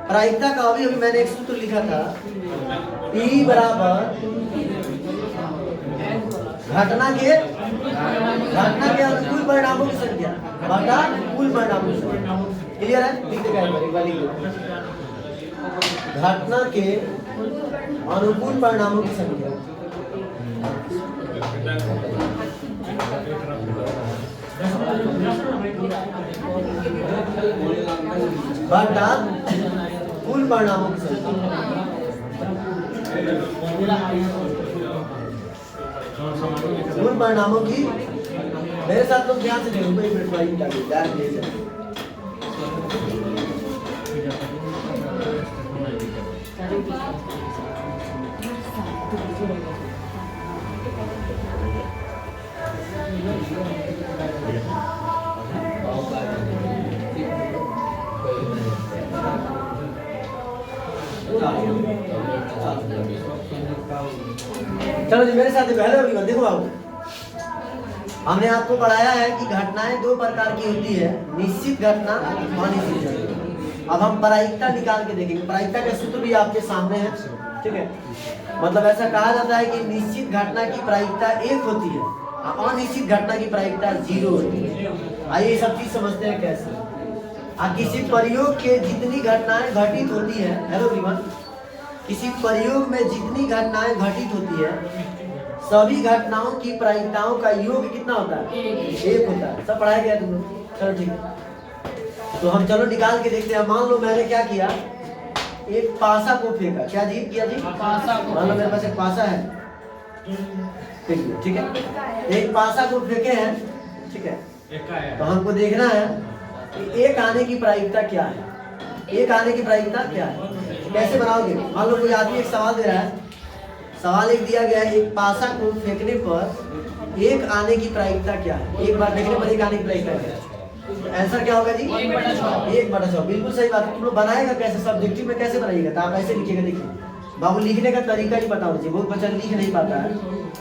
प्रायिकता का अभी मैंने एक सूत्र लिखा था, P बराबर घटना के घटना के अनुकूल परिणामों की संख्या बटा कुल परिणामों की संख्या। क्लियर है? लिख देगा एक बार लिख दो। घटना के अनुकूल परिणामों की संख्या बटा कुल परिणामों की संख्या। कुल परिणामों की मेरे साथ लोग ध्यान से देखो, एक मिनट भाई ध्यान दीजिए। चलो जी मेरे साथ पहले अभी देखो बाबू, हमने आपको पढ़ाया है कि घटनाएं दो प्रकार की होती है, निश्चित घटना, अनिश्चित घटना। अब हम प्रायिकता निकाल के देखेंगे। प्रायिकता का सूत्र भी आपके सामने है, ठीक है। मतलब ऐसा कहा जाता है कि निश्चित घटना की प्रायिकता 1 होती है, अनिश्चित घटना की प्रायिकता 0 होती है। आइए ये सब चीज समझते हैं कैसे। किसी प्रयोग के जितनी घटनाएं घटित होती है, हेलो एवरीवन, किसी प्रयोग में जितनी घटनाएं घटित होती है, सभी घटनाओं की प्रायिकताओं का योग कितना होता है? 1 होता है। सब पढ़ाया गया तुम लोग? चलो ठीक है, तो हम चलो निकाल के देखते हैं। मान लो मैंने क्या किया, एक पासा को फेंका। क्या जी किया जी? पासा को। मान लो मेरे पास एक पासा है, ठीक है, एक पासा को फेंके हैं, ठीक है। तो हमको देखना है कि एक आने की प्रायिकता क्या है। एक आने की प्रायिकता क्या है, कैसे बनाओगे? मान लो कोई आदमी एक सवाल दे रहा है, सवाल एक दिया गया है, एक पासा को फेंकने पर एक आने की प्रायिकता क्या है? एक बार फेंकने पर एक आने की प्रायिकता क्या है? आंसर क्या होगा जी? 1/6। बिल्कुल सही बात है। तुम लोग बनाएगा कैसे? सब्जेक्टिव में कैसे बनाइएगा? तो आप ऐसे लिखिएगा। देखिए बाबू, लिखने का तरीका ही पता होना चाहिए। बहुत बच्चा लिख नहीं पाता है,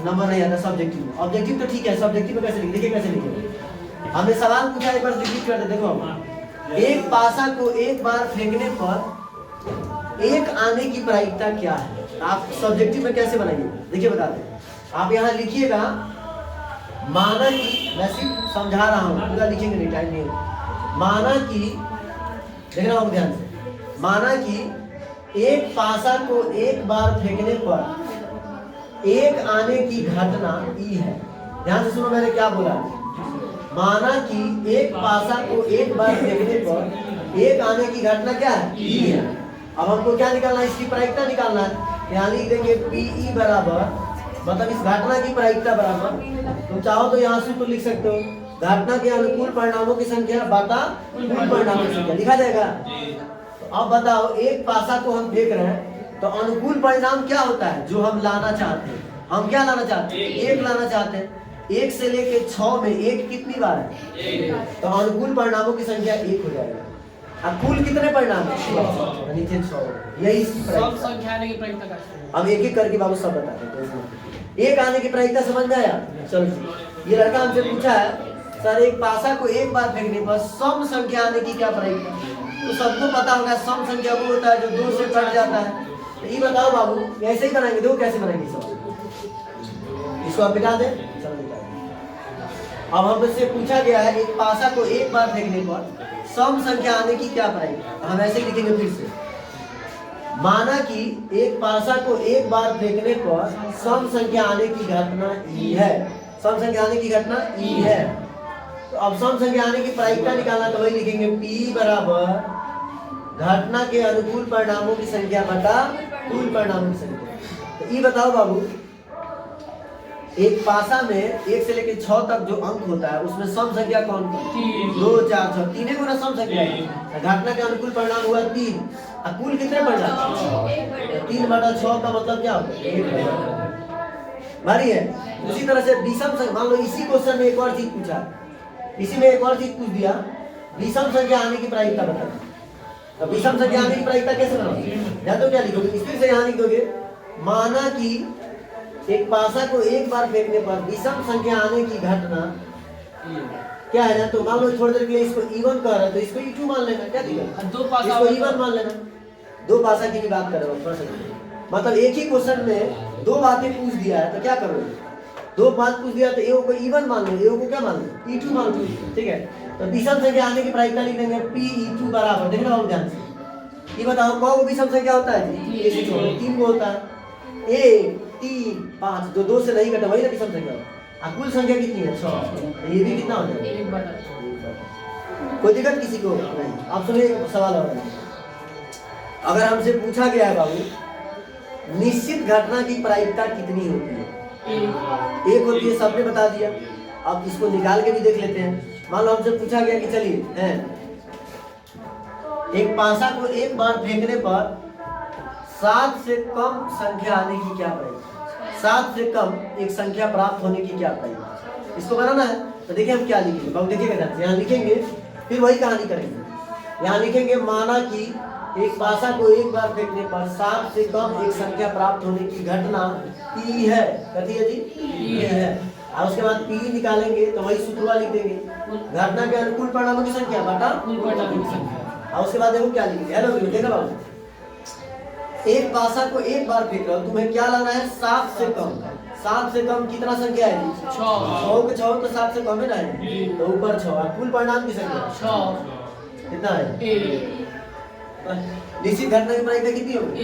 नंबर नहीं आता सब्जेक्टिव में। ऑब्जेक्टिव तो ठीक है, सब्जेक्टिव में कैसे लिखे? देखिए कैसे लिखे। हमने सवाल पूछा, एक बार रिपीट कर दे। देखो, एक पासा को एक बार फेंकने पर एक आने की प्रायिकता क्या है? आप सब्जेक्टिव में कैसे बनाइए? देखिए बताते हैं। आप यहाँ लिखिएगा, माना कि, मैं सिर्फ समझा रहा हूँ, पूरा लिखेंगे नहीं, टाइम नहीं है। माना कि, देखना होगा ध्यान से, माना कि एक पासा को एक बार फेंकने पर एक आने की घटना ई है। ध्यान से सुनो मैंने क्या बोला। माना कि एक पासा को एक बार फेंकने पर एक आने की घटना क्या है? ई है। अब हमको क्या निकालना है? इसकी प्रायिकता निकालना है। यहाँ लिख देंगे पीई बराबर, मतलब इस घटना की प्रायिकता बराबर, तुम चाहो तो यहाँ सूत्र लिख सकते हो, घटना के अनुकूल परिणामों की संख्या बटा कुल परिणामों की संख्या। लिखा जाएगा। तो अब बताओ, एक पासा को हम देख रहे हैं, तो अनुकूल परिणाम क्या होता है जो हम लाना चाहते हैं? हम क्या लाना चाहते हैं? 1 लाना चाहते हैं। 1 से लेके 6 में 1 कितनी बार है? तो अनुकूल परिणामों की संख्या 1 हो जाएगा। अब कुल कितने परिणाम है? नीचे 6। यही सब संख्या आने की प्रायिकता का। अब एक एक करके बाबू सब बता देते हैं। एक आने की प्रायिकता समझ में आया? चलो, ये लड़का हमसे पूछा है, सर एक पासा को एक बार फेंकने पर सम संख्या आने की क्या प्रायिकता? तो सबको पता होगा सम संख्या वो होता है जो 2 से कट जाता है। तो ये बताओ बाबू, ऐसे ही बनाएंगे? देखो कैसे बनाएंगे सब। इसको आप मिटा दें। चलो मिटा दें। अब हमसे पूछा गया है, एक पासा को एक बार फेंकने पर सम संख्या आने की क्या प्रायिकता? हम ऐसे लिखेंगे फिर से। माना कि एक पासा को एक बार फेंकने पर सम संख्या आने की घटना ई है। सम संख्या आने की घटना ई है। तो अब सम संख्या आने की प्रायिकता निकालना, तो वही लिखेंगे पी बराबर घटना के अनुकूल परिणामों की संख्या बटा कुल परिणामों की संख्या। तो ये बताओ बाबू, एक पासा में 1 से लेकर 6 तक जो अंक होता है उसमें सम संख्या कौन कौन? 2, 4, 6, तीन गुना सम संख्या है। घटना के अनुकूल परिणाम हुआ 3। कुल कितने परिणाम? 3/6 का मतलब क्या होता है? 1 भारी है। उसी तरह से विषम संख्या, मान लो इसी क्वेश्चन में एक और चीज पूछा, इसी में एक और चीज पूछ दिया, विषम संख्या आने की प्रायिकता बता। अब विषम संख्या आने की प्रायिकता कैसे बनाओगे? या तो क्या लिखोगे? इसमें से यहाँ लिख दोगे, माना कि एक पासा को एक बार फेंकने पर विषम संख्या आने की घटना क्या है ना। तो मान लो थोड़ी देर के लिए इसको E1 कह रहा है, तो इसको E2 मान लेना। क्या दिक्कत? इसको E1 मान लेना। 2 पासा की बात कर रहे हो, मतलब एक ही क्वेश्चन में 2 बातें पूछ दिया है, तो क्या करोगे? दो 5 पूछ दिया तो ए को इवन मान लो, ए को क्या मान लो, E2 मान लो, ठीक है। तो विषम संख्या आने की प्रायिकता लिख देंगे PE2 बराबर, देख रहे हो ध्यान से, ये बताओ कौ विषम संख्या होता है जी, ए से छोड़ो 3 को होता है, 1 3 5, जो 2 से नहीं कटा वही ना विषम संख्या। कुल संख्या कितनी है 6, ये भी कितना हो जाएगा 1/6। कोई दिक्कत किसी को नहीं। अब सुनिए सवाल और अगर हमसे पूछा गया है बाबू निश्चित घटना की प्रायिकता कितनी होती है, एक होती है, सबने बता दिया। अब इसको निकाल के भी देख लेते हैं। मान लो हमसे पूछा गया कि चलिए हैं एक पासा को एक बार फेंकने पर 7 से कम संख्या आने की क्या प्रायिकता, 7 से कम एक संख्या प्राप्त होने की क्या प्रायिकता, इसको बनाना है। तो देखिए हम क्या लिखेंगे, बहुत देखिएगा ध्यान से, यहाँ लिखेंगे फिर वही कहानी करेंगे। यहाँ लिखेंगे माना कि एक पासा को एक बार फेंकने पर 7 से कम एक संख्या प्राप्त होने की घटना P है, कहती है जी P है। और उसके बाद P निकालेंगे तो वही सूत्र लिख देंगे, घटना के अनुकूल परिणामों की संख्या बटा कुल परिणामों की संख्या। और उसके बाद देखो क्या लिखेंगे, हेलो देखो बाबू, एक पासा को एक बार फेंक रहे हो, तुम्हें क्या लाना है 7 से कम। 7 से कम कितना संख्या है जी 6 के 6 तो 7 से कम है ना, तो ऊपर 6 और कुल परिणाम की संख्या 6 कितना है 1 निश्चित घटना की प्रायिकता कितनी होगी।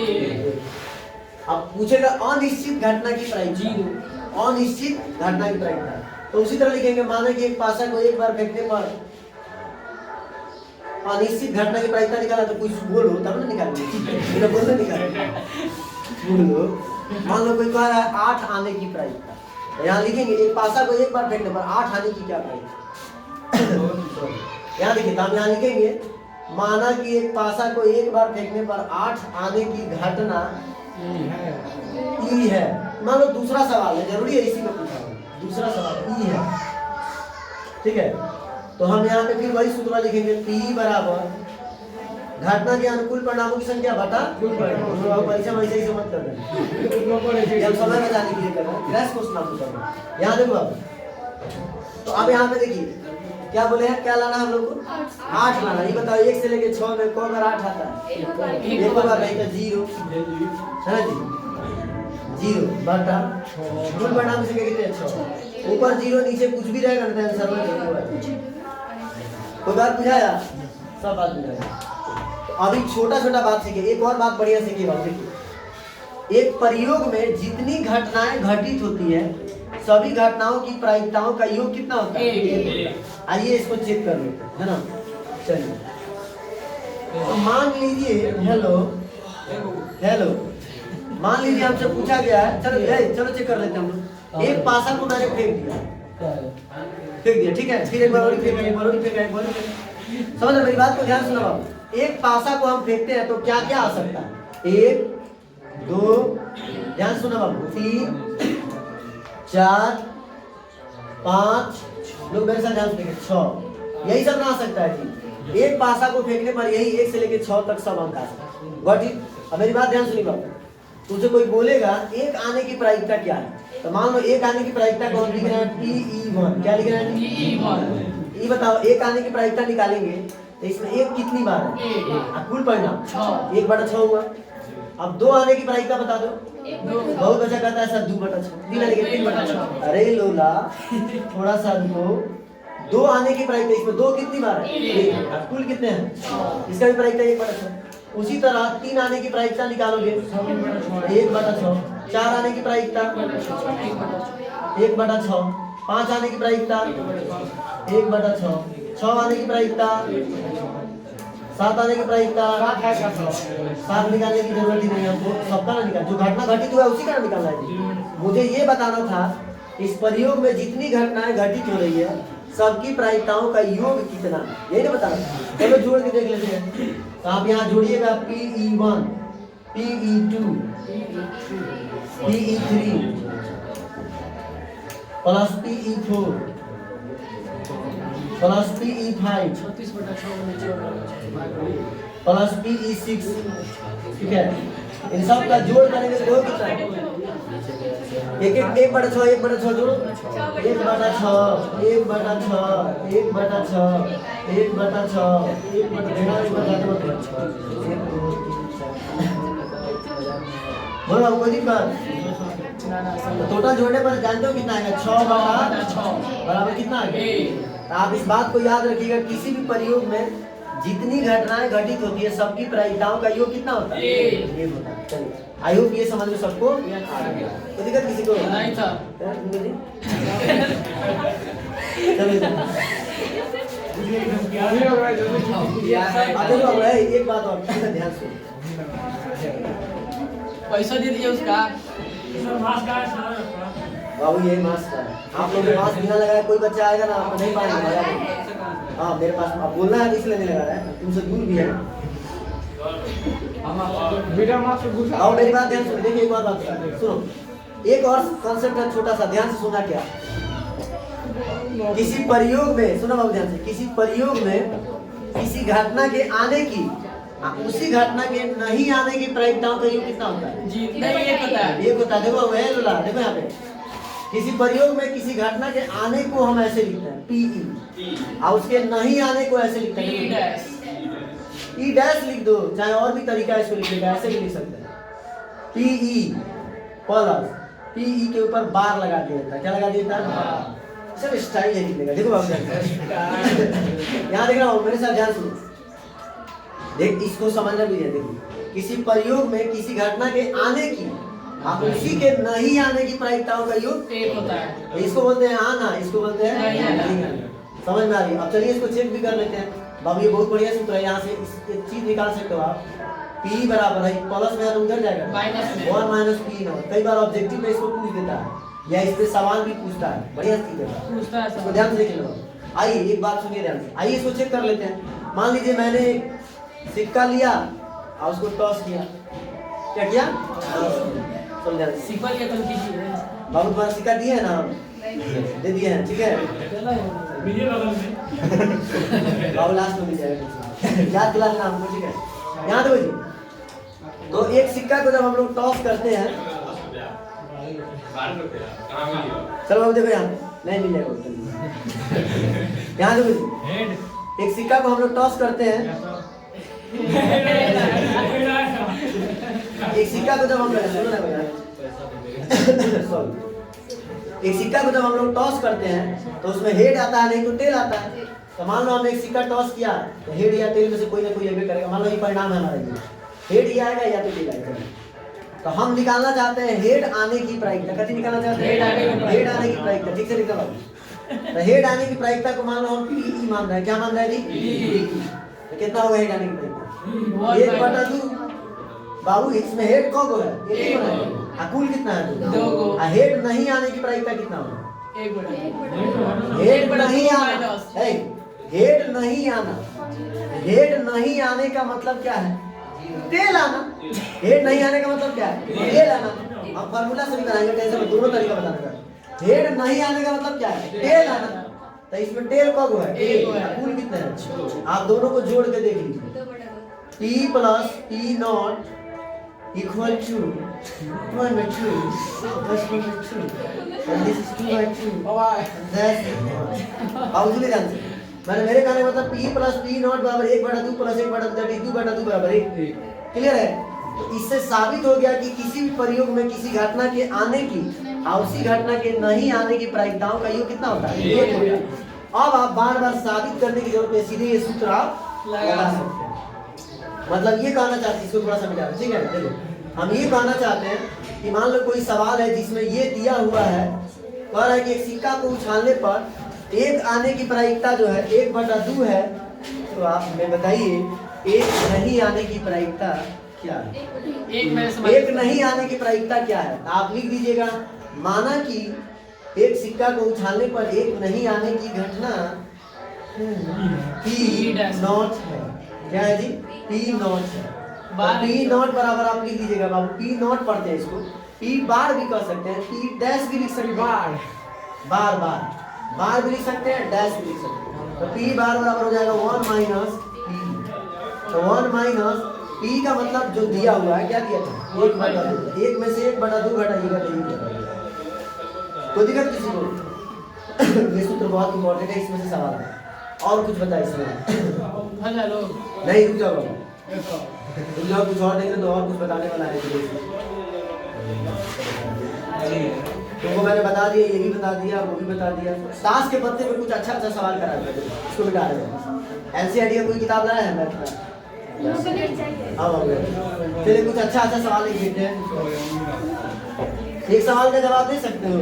अब पूछेगा अनिश्चित घटना की प्रायिकता, 0 अनिश्चित घटना की प्रायिकता, तो उसी तरह लिखेंगे माना कि एक पासा को एक बार फेंकने पर अनिश्चित घटना की प्रायिकता निकाला, तो कुछ बोलो तब ना निकालेंगे, बिना बोलने निकालेंगे, बोलो। मान लो कोई कह रहा है 8 आने की प्रायिकता, तो यहाँ लिखेंगे एक पासा को एक बार फेंकने पर 8 आने की क्या प्रायिकता, यहाँ देखिए तो हम यहाँ लिखेंगे माना कि एक पासा को एक बार फेंकने पर 8 आने की घटना ई है। मान लो दूसरा सवाल है, जरूरी है इसी में पूछा हूँ, दूसरा सवाल ई है, ठीक है। तो हम यहाँ पे फिर वही सूत्र लिखेंगे P बराबर घटना के अनुकूल परिणामों की संख्या बटा कुल परिणाम। परीक्षा में ऐसे ही मत कर देना, हम समय में जाने के लिए कर रहे हैं, क्रैश क्वेश्चन आपको करना है। यहाँ देखो अब, तो अब यहाँ पे देखिए क्या बोले हैं, क्या लाना है हम लोग को 8 लाना। ये बताओ 1 से लेके 6 में कौन बार 8 आता है, एक बार नहीं तो 0 है ना जी, 0 बटा कुल परिणाम से कितने 6, ऊपर 0 नीचे कुछ भी रहेगा ना आंसर में। कोई बात बुझाया, सब बात बुझाया। अभी छोटा छोटा बात सीखे, एक और बात बढ़िया सीखिए बात, देखिए एक प्रयोग में जितनी घटनाएं घटित होती है सभी घटनाओं की प्रायिकताओं का योग कितना होता है। आइए इसको चेक कर लेते हैं, है ना। चलिए तो मान लीजिए हेलो हेलो, मान लीजिए हमसे पूछा गया है, चलो चेक कर लेते हैं हम। एक पासा को मैंने फेंक दिया, ठीक है, फिर एक बार और फेंका, एक बार और फेंका, एक बार और फेंका। समझ मेरी बात को ध्यान सुनो बाबू। एक पासा को हम फेंकते हैं तो क्या क्या आ सकता है, 1 2, ध्यान सुनो बाबू, 3 4 5, लोग मेरे साथ ध्यान से देखें, 6, यही सब ना आ सकता है जी। एक पासा को फेंकने पर यही 1 से लेके 6 तक सब अंक आ सकता है। Got it. अब मेरी बात ध्यान सुनिए बाबू, तुझे कोई बोलेगा एक आने की प्रायिकता क्या है, तो मान लो एक आने की प्रायिकता को हम लिख रहे हैं PE1, क्या लिख रहे हैं PE1। ये बताओ एक आने की प्रायिकता निकालेंगे तो इसमें एक कितनी बार है, कुल परिणाम 6, 1/6 हुआ। अब 2 आने की प्रायिकता बता दो, बहुत बच्चा कहता है सर 2/6, 3/6। अरे लोला थोड़ा सा रुको, 2 आने की प्रायिकता, इसमें 2 कितनी बार है, कुल कितने हैं, इसका भी प्रायिकता 1/6। उसी तरह 3 आने की प्रायिकता निकालोगे 1/6, 4 आने की प्रायिकता 1/6, 5 आने की प्रायिकता 1/6, 6 आने की प्रायिकता, 7 आने की प्रायिकता 7 निकालने की जरूरत ही नहीं है हमको, सबका ना निकाल, जो घटना घटित हुआ है उसी का ना निकालना है। मुझे ये बताना था इस प्रयोग में जितनी घटनाएं घटित हो रही है सबकी प्रायिकताओं का योग कितना, यही ना बताना। चलो जोड़ के देख लेते हैं। तो आप यहाँ जोड़िएगा PE1 PE2 PE3 plus PE4 plus PE5 plus PE6, ठीक है। इन सब का जोड़ करेंगे तो कितना है, एक 1/6 1/6 जोड़ो, 1/6 1/6 1/6 1/6 1/6 बोलो अब कोई दिक्कत? ना ना तो टोटल जोड़ने पर जानते हो कितना आएगा? 6/6 बराबर कितना आ गया? ए। तो आप इस बात को याद रखिएगा, किसी भी प्रयोग में जितनी घटनाएं घटित होती है सबकी प्रायिकताओं का योग कितना होता है? ए। ये होता है। चलिए आई होप ये समझ में सबको आ गया। तो दिक्कत किसी को नहीं था। चलिए एक बात और ध्यान से, पैसा दे दिया उसका। बाबू ये मास्क है, आप लोग के मास्क बिना लगाए कोई बच्चा आएगा ना आपको नहीं पाएंगे। हाँ मेरे पास आप बोलना है इसलिए नहीं लगा रहा है, तुमसे दूर भी है। आओ मेरी बात ध्यान सुनो, देखिए एक और बात सुनो, एक और कॉन्सेप्ट है छोटा सा, ध्यान से सुना। क्या किसी प्रयोग में, सुनो बाबू ध्यान से, किसी प्रयोग में किसी घटना के आने की उसी घटना के नहीं आने की प्रायिकताओं का योग कितना होता है? जी नहीं ये पता है। एक होता है, देखो लोला देखो यहाँ पे, किसी प्रयोग में किसी घटना के आने को हम ऐसे लिखते हैं PE, और उसके नहीं आने को ऐसे लिखते हैं E डैश लिख दो, चाहे और भी तरीका है इसको लिखने का, ऐसे भी लिख सकते हैं PE प्लस PE के ऊपर बार लगा दिया जाता है। क्या लगा दिया जाता है? सब स्टाइल है लिखने का। देखो बाबू यहाँ देख रहा हूँ, मेरे साथ ध्यान सुनो, देख इसको समझना भी है। देखो किसी प्रयोग में किसी घटना के आने की आप उसी के नहीं आने की प्रायिकताओं का योग एक होता है। इसको बोलते हैं आना, इसको बोलते हैं नहीं आना। नहीं आना। समझ में आ रही है? अब चलिए इसको चेक भी कर लेते हैं। बाबू ये बहुत बढ़िया सूत्र है, यहाँ से एक चीज निकाल सकते हो आप, P बराबर है प्लस में उधर जाएगा माइनस में 1 माइनस P नॉट। कई बार ऑब्जेक्टिव में इसको पूछ देता है या इस पे सवाल भी पूछता है, बढ़िया चीज है। पूछता है इसको सब। ध्यान से देख लो। आइए एक बात सुनिए ध्यान से, आइए इसको चेक कर लेते हैं। मान लीजिए मैंने एक सिक्का लिया और उसको टॉस किया। क्या किया? समझ ध्यान से। सिंपल ये तो कीजिए। बाबू तुम्हारा सिक्का दिए है ना? दे दिए हैं, ठीक है। बाबू लास्ट में मिल जाएगा, याद दिला देना हमको, ठीक है। यहाँ देखो जी, तो एक सिक्का को जब हम लोग टॉस करते हैं, चलो बाबू देखो यहाँ नहीं मिल जाएगा। यहाँ देखो जी, एक सिक्का को हम लोग टॉस करते हैं, एक सिक्का को जब हम लोग एक सिक्का को जब हम लोग टॉस करते हैं तो उसमें हेड आता है नहीं तो टेल आता है। तो मान लो हमने एक सिक्का टॉस किया तो हेड या टेल में से कोई ना कोई एग्री करेगा। मान लो ये परिणाम है हमारा, ये हेड ही आएगा या तो टेल आएगा। तो हम निकालना चाहते हैं हेड आने की प्रायिकता। कैसे निकालना चाहते हैं? हेड आने की प्रायिकता। ठीक से निकालो। तो हेड आने की प्रायिकता को मान लो हम PE मान रहे हैं। क्या मान रहे हैं जी? तो कितना होगा हेड आने की प्रायिकता? 1/2। बाबू इसमें हेड कौन को है? एक को है। कुल कितना है? 2 को। हेड नहीं आने की प्रायिकता कितना होगा? 1/2। हेड नहीं आना, हेड नहीं आना, हेड नहीं आने का मतलब क्या है? टेल आना। हेड नहीं आने का मतलब क्या है? टेल आना। हम फार्मूला से निकालेंगे, टेंशन में दोनों तरीका बताने का। हेड नहीं आने का मतलब क्या है? टेल आना। तो इसमें टेल कब है? एक है। कुल कितना है? आप दोनों को जोड़ के देख लीजिए। P plus P not equal to 1/2 plus 1/2 and this is 2/2 that's अब उसने ध्यान से मैंने मेरे कहने मतलब P प्लस P नॉट बराबर 1/2 प्लस 1/2 दैट इज 2/2 बराबर 1। क्लियर है? तो इससे साबित हो गया कि किसी भी प्रयोग में किसी घटना के आने की और उसी घटना के नहीं आने की प्रायिकताओं का योग कितना होता है? 1 होता है। अब आप बार बार साबित करने की जरूरत है, सीधे ये सूत्र आप लगा सकते हैं। मतलब ये कहना चाहते हैं, इसको थोड़ा सा मिटा, ठीक है? देखो हम ये कहना चाहते हैं कि मान लो कोई सवाल है जिसमें ये दिया हुआ है, कह रहा है कि एक सिक्का को उछालने पर एक आने की प्रायिकता जो है 1/2 है। तो आप हमें बताइए एक नहीं आने की प्रायिकता क्या है? एक नहीं आने की प्रायिकता क्या है? आप लिख दीजिएगा, माना कि एक सिक्का को उछालने पर एक नहीं आने की घटना P नॉट है। क्या है जी? P नॉट है। P नॉट बराबर आप लिख लीजिएगा बाबू, P नॉट पढ़ते हैं इसको, P बार भी कर सकते हैं, P डैश भी लिख सकते हैं, बार भी लिख सकते हैं, डैश भी लिख सकते हैं। तो P बार बराबर हो जाएगा 1 माइनस P। तो 1 माइनस P का मतलब जो दिया हुआ है, क्या दिया था? 1/2। एक में से 1/2 घटाइएगा तो ये क्या? कोई दिक्कत किसी को? ये सूत्र बहुत इंपॉर्टेंट है, इसमें से सवाल है। और कुछ बताइए इसमें? नहीं रुक जाओ, कुछ और देंगे तो और कुछ बताने वाला है। तुमको मैंने बता दिया, ये भी बता दिया, वो भी बता दिया। ताश के पत्ते पे कुछ अच्छा अच्छा सवाल करा दिया, इसको मिटा रहे हैं। एनसीईआरटी का कोई किताब लाया है मैथ का? हाँ हो गया। चलिए कुछ अच्छा अच्छा सवाल लिख देते हैं। एक सवाल का जवाब दे सकते हो?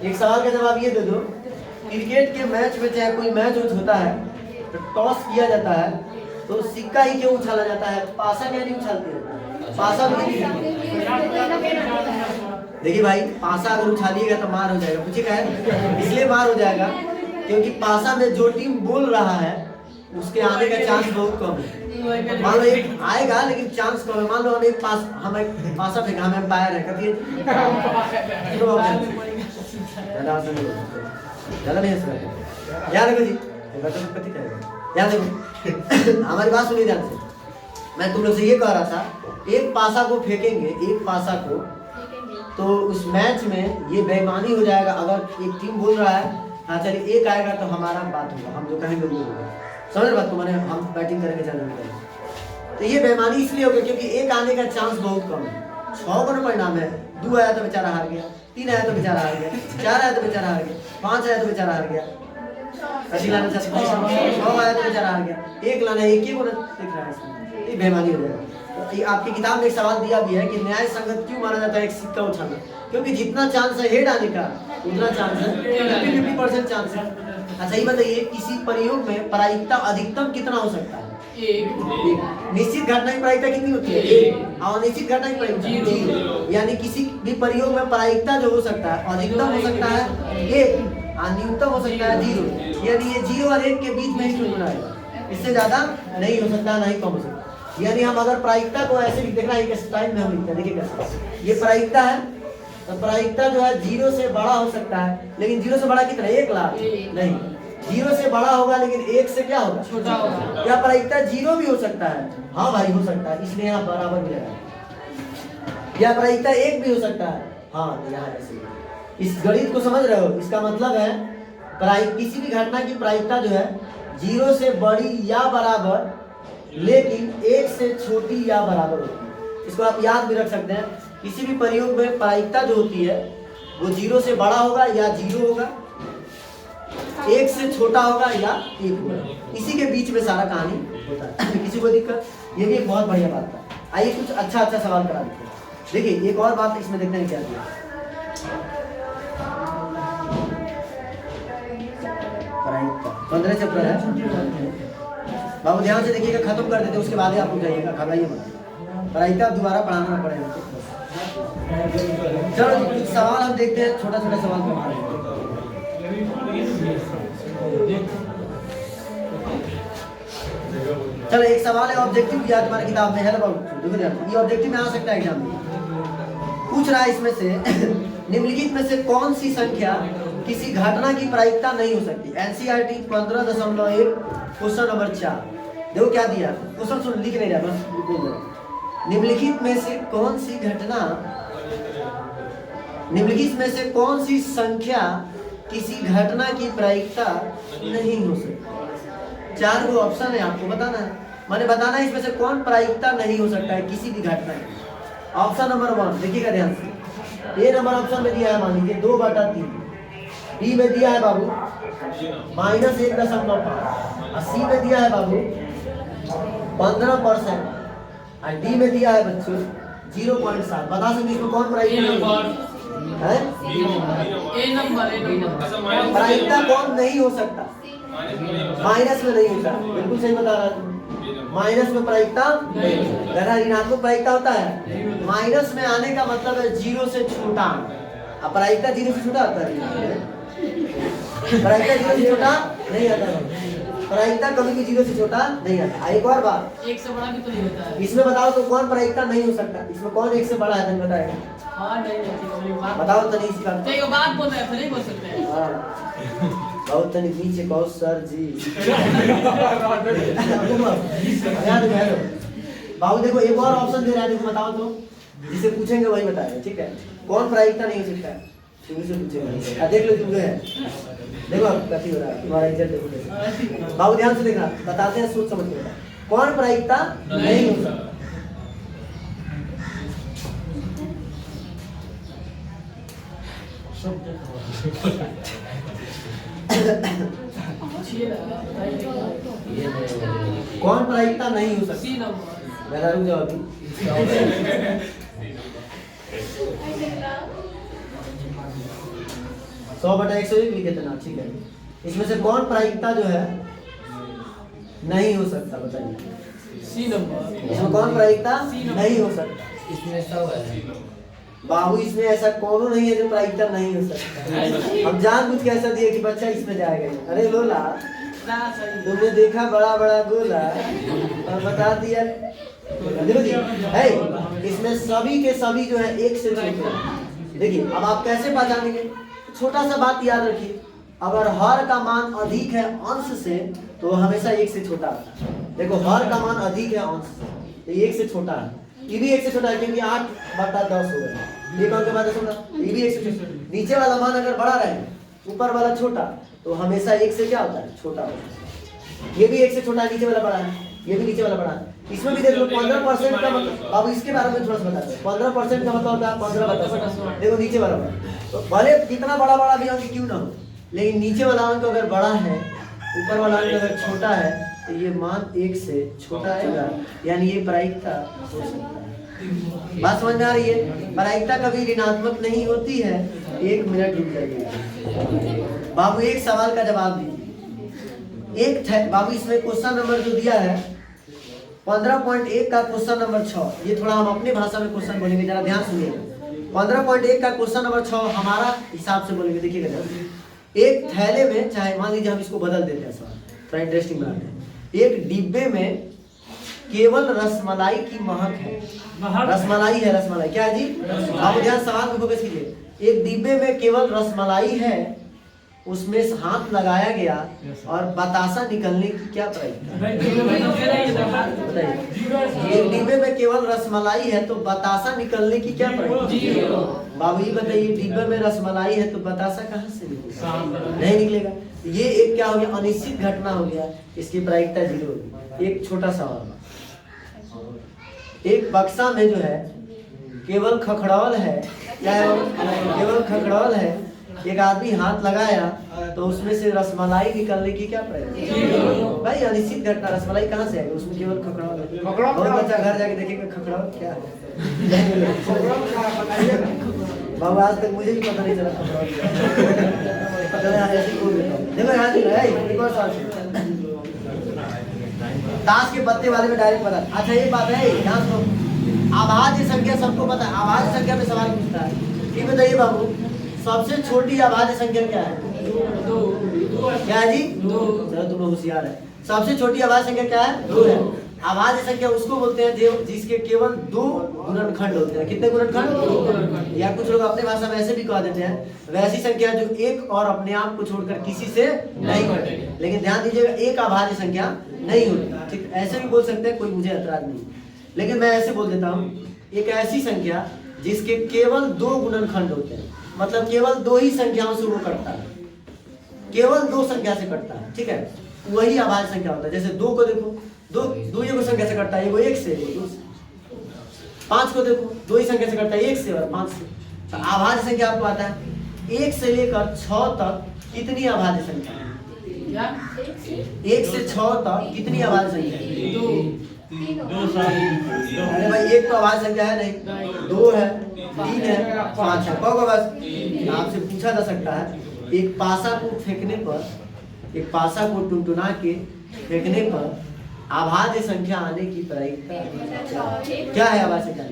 एक सवाल का जवाब ये दे दो, क्रिकेट के मैच में चाहे कोई मैच होता है तो टॉस किया जाता है तो सिक्का ही क्यों उछाला जाता है? पासा क्या नहीं उछालते हैं? पासा भी देखिए भाई, पासा अगर उछालिएगा तो मार हो जाएगा। पूछिए क्या है? इसलिए मार हो जाएगा क्योंकि पासा में जो टीम बोल रहा है उसके आने का चांस बहुत कम है। मान लो एक आएगा लेकिन चांस कम है। मान लो हम एक पासा फेंका, हम एम्पायर है, कभी ज़्यादा नहीं हंस रहे। याद रखो जी, कथी करेगा? याद रखो हमारी बात सुनिए ध्यान से। मैं तुम लोग से ये कह रहा था, एक पासा को फेंकेंगे, एक पासा को, तो उस मैच में ये बेईमानी हो जाएगा। अगर एक टीम बोल रहा है हाँ चलिए एक आएगा तो हमारा बात होगा, हम जो कहेंगे वो होगा। समझ बात को? मैंने हम बैटिंग करेंगे चलेंगे, तो ये बेईमानी इसलिए होगी क्योंकि एक आने का चांस बहुत कम है। 6 का परिणाम है, 2 आया तो बेचारा हार गया, 3 आया तो बेचारा हार गया, 4 आया तो बेचारा हार गया, 5 आया तो बेचारा हार गया, 6 आया तो बेचारा हार गया, 1 लाना है, 1 ही को दिख रहा है इसमें, ये बेईमानी हो जाएगा। तो ये आपकी किताब में एक सवाल दिया भी है कि न्याय संगत क्यों माना जाता है एक सिक्का उछालना? क्योंकि जितना चांस है हेड आने का उतना चांस है, 50% चांस है। अच्छा ये बताइए, किसी प्रयोग में प्रायिकता अधिकतम कितना हो सकता है? निश्चित घटना की प्रायिकता कितनी होती है? 1। और निश्चित घटना की प्रायिकता 0। यानी किसी भी प्रयोग में प्रायिकता जो हो सकता है अधिकतम हो सकता है 1 और न्यूनतम हो सकता है 0। यानी ये 0 और 1 के बीच में ही चुन बनाएगा, इससे ज्यादा नहीं हो सकता, ना ही कम हो सकता। यानी हम अगर प्रायिकता को ऐसे लिख देखना एक स्टाइल में हम लिखते हैं, देखिए कैसे। ये प्रायिकता है तो प्रायिकता जो है 0 से बड़ा हो सकता है, लेकिन 0 से बड़ा कितना? 1 लाख नहीं, 0 से बड़ा होगा लेकिन 1 से क्या होगा? छोटा होगा। क्या प्रायिकता 0 भी हो सकता है? हाँ भाई हो सकता है, इसलिए यहाँ बराबर मिलेगा। या प्रायिकता 1 भी हो सकता है? हाँ यहाँ ऐसे। इस गणित को समझ रहे हो? इसका मतलब है किसी भी घटना की प्रायिकता जो है 0 से बड़ी या बराबर लेकिन 1 से छोटी या बराबर होती है। इसको आप याद भी रख सकते हैं। किसी भी प्रयोग में प्रायिकता जो होती है वो 0 से बड़ा होगा या 0 होगा, 1 से छोटा होगा या 1 होगा, इसी के बीच में सारा कहानी होता है। किसी को दिक्कत? ये भी एक बहुत बढ़िया बात है। आइए कुछ अच्छा अच्छा सवाल करा देते हैं। देखिए एक और बात इसमें देखते हैं क्या दिया। प्रायिकता 15 चैप्टर है बाबू, ध्यान से देखिएगा, खत्म कर देते उसके बाद ही आप उठाइएगा, घबराइए मत। प्रायिकता दोबारा पढ़ाना ना पड़ेगा। चलो कुछ सवाल हम देखते हैं, छोटा छोटा सवाल को मार चलो एक सवाल है ऑब्जेक्टिव दिया तुम्हारी किताब में है ना बाबू, देखो ध्यान, ये ऑब्जेक्टिव में आ सकता है एग्जाम में। पूछ रहा है इसमें से निम्नलिखित में से कौन सी संख्या किसी घटना की प्रायिकता नहीं हो सकती? NCERT 15.1 question number 4। देखो क्या दिया क्वेश्चन, सुन लिख नहीं रहा बस बोल रहा। निम्नलिखित में से कौन सी घटना, निम्नलिखित में से कौन सी संख्या किसी घटना की प्रायिकता नहीं हो सकती? 4 गो ऑप्शन है, आपको बताना है, मैंने बताना है इसमें से कौन प्रायिकता नहीं हो सकता है किसी भी घटना की। ऑप्शन नंबर 1 देखिएगा ध्यान से, ए नंबर ऑप्शन में दिया है मान लीजिए 2/3, बी में दिया है बाबू -1.5 और सी में दिया है बाबू 15% और डी में दिया है बच्चों 0.7। बता सकते इसमें कौन प्रायिकता है? प्रायिकता कौन नहीं हो सकता? माइनस में नहीं होता, बिल्कुल सही बता रहा हूँ। माइनस में प्रायिकता ऋणात्मक प्रायिकता होता है। माइनस में आने का मतलब है 0 से छोटा, अब प्रायिकता 0 से छोटा होता है, प्रायिकता 0 से छोटा नहीं आता है, प्रायिकता कभी भी 0 से छोटा नहीं आता। एक और बात, 1 से बड़ा भी तो नहीं होता है। इसमें बताओ तो कौन प्रायिकता नहीं हो सकता? इसमें कौन 1 से बड़ा है? तुम बताएगा, हाँ नहीं होती, बताओ तो नहीं इसका। तो ये बात बोल रहे हैं, नहीं बोल सकते हैं। बहुत तनी नीचे कहो सर जी। बाबू देखो एक और ऑप्शन दे रहा है, देखो बताओ तो, जिसे पूछेंगे वही बताएगा, ठीक है? कौन प्रायिकता नहीं हो सकता है तुमसे पूछेगा, देख लो तुम है, देखो कथी हो रहा है तुम्हारा इज्जत देखो कैसे। बाबू ध्यान से देखना, बताते हैं सोच समझ के, कौन प्रायिकता नहीं हो सकता? पूछिए ना कौन प्रायिकता नहीं हो सकती? सी नंबर मेरा रुक जाओ अभी। 100/101 लिखे थे ना, ठीक है। इसमें से कौन प्रायिकता जो है नहीं हो सकता, बताइए। सी नंबर इसमें कौन प्रायिकता नहीं हो सकता? इसमें सब है। बाबू इसमें ऐसा कौन नहीं है जो प्रायिकता नहीं हो सकता। हम जानबूझ के ऐसा दिए कि बच्चा इसमें जाएगा। अरे लोला, ना सही तुमने देखा बड़ा बड़ा गोला और बता दिया। देखो जी, है इसमें सभी के सभी जो है एक से छोटे हैं। देखिए अब आप कैसे पहचानेंगे? छोटा सा बात याद रखिए, अगर हर का मान अधिक है अंश से तो हमेशा एक से छोटा आता है। देखो हर का मान अधिक है अंश से तो एक से छोटा है। ये भी एक से छोटा है क्योंकि 8/10 हो गया। ये कौन के बाद छोटा? ये भी एक से छोटा। नीचे वाला मान अगर बड़ा रहे ऊपर वाला छोटा तो हमेशा एक से क्या होता है? छोटा होता है। ये भी एक से छोटा है, नीचे वाला बड़ा है, ये भी नीचे वाला बड़ा है। इसमें भी देख लो 15% का मतलब, अब इसके बारे में थोड़ा सा बता दो। 15% का मतलब होता है 15/10। देखो नीचे वाला बड़ा, तो भले कितना बड़ा बड़ा भी अंक क्यों ना हो, लेकिन नीचे वाला अंक अगर बड़ा है ऊपर वाला अंक अगर छोटा है तो ये मान एक से छोटा आएगा, यानी ये प्रायिकता हो सकता है। बात समझ में आ रही है? प्रायिकता कभी ऋणात्मक नहीं होती है। 1 मिनट रुक जाइए बाबू, एक सवाल का जवाब दीजिए। बाबू इसमें क्वेश्चन नंबर जो दिया है 15.1 का क्वेश्चन नंबर 6, ये थोड़ा हम अपने भाषा में क्वेश्चन बोलेंगे, जरा ध्यान सुनिएगा। 15.1 का क्वेश्चन नंबर 6 हमारा हिसाब से बोलेंगे। देखिएगा जरा, एक थैले में, चाहे मान लीजिए हम इसको बदल देते हैं सवाल, थोड़ा इंटरेस्टिंग बनाते हैं। एक डिब्बे में केवल रसमलाई की महक है। रसमलाई है, रसमलाई क्या है जी? आप ध्यान सवाल को फोकस कीजिए। एक डिब्बे में केवल रसमलाई है, उसमें हाथ लगाया गया और बतासा निकलने की क्या प्रायिकता? एक डिब्बे में केवल रसमलाई है तो बतासा निकलने की क्या प्रायिकता? बाबू ये बताइए, डिब्बे में रसमलाई है तो बतासा कहाँ से निकलेगा? नहीं निकलेगा। ये एक क्या हो गया? अनिश्चित घटना हो गया, इसकी प्रायिकता 0 होगी। एक छोटा सवाल, एक बक्सा में जो है केवल खखड़ौल है, क्या है? केवल खखड़ौल है। एक आदमी हाथ लगाया तो उसमें से रसमलाई निकलने की क्या प्रयत्न? भाई अनिश्चित घटना, रसमलाई कहाँ से आएगी? उसमें केवल खखड़ौल है। बहुत बच्चा घर जाके देखेगा खखड़ौल क्या है। बाबा आज तक मुझे भी पता नहीं चला खखड़ौल क्या है। देखो यहाँ एक और सवाल, ताश के पत्ते वाले में डायरेक्ट पता। अच्छा ये बात है, यहाँ सुनो, अभाज्य संख्या सबको पता है। अभाज्य संख्या में सवाल पूछता है, ये बताइए बाबू सबसे छोटी अभाज्य संख्या क्या है? क्या है जी? 2। चलो तुम होशियार है। सबसे छोटी अभाज्य संख्या क्या है? 2 है। अभाज्य संख्या उसको बोलते हैं जो जिसके केवल 2 गुणनखंड होते हैं। कितने गुणनखंड? 2। या कुछ लोग अपने भाषा में ऐसे भी कह देते हैं, वैसी संख्या जो एक और अपने आप को छोड़कर किसी से नहीं होती। लेकिन ध्यान दीजिएगा, एक अभाज्य संख्या नहीं होती। ठीक, ऐसे भी बोल सकते हैं, कोई मुझे ऐतराज नहीं। लेकिन मैं ऐसे बोल देता हूँ, एक ऐसी संख्या जिसके केवल 2 गुणनखंड होते हैं, मतलब केवल 2 ही संख्याओं से वो कटता है, केवल 2 संख्या से कटता है। ठीक है, वही अभाज्य संख्या होता है। जैसे 2 को देखो, 2 ही संख्या से कटता है, एगो 1 से, एगो 2 से। 5 को देखो, 2 ही संख्या से कटता है, 1 से और 5 से। तो अभाज्य संख्या आपको आता है 1 से लेकर 6 तक कितनी अभाज्य संख्या है? 1 से 6 तक कितनी अभाज्य संख्या है? 2। अरे भाई एक तो अभाज्य संख्या है नहीं, 2 है, 3 है, 5 है। कहो बस आपसे पूछा जा सकता है, एक पासा को फेंकने पर, एक पासा को टुनटुना के फेंकने पर अभाज्य संख्या आने की प्रायिकता क्या है? अभाज्य संख्या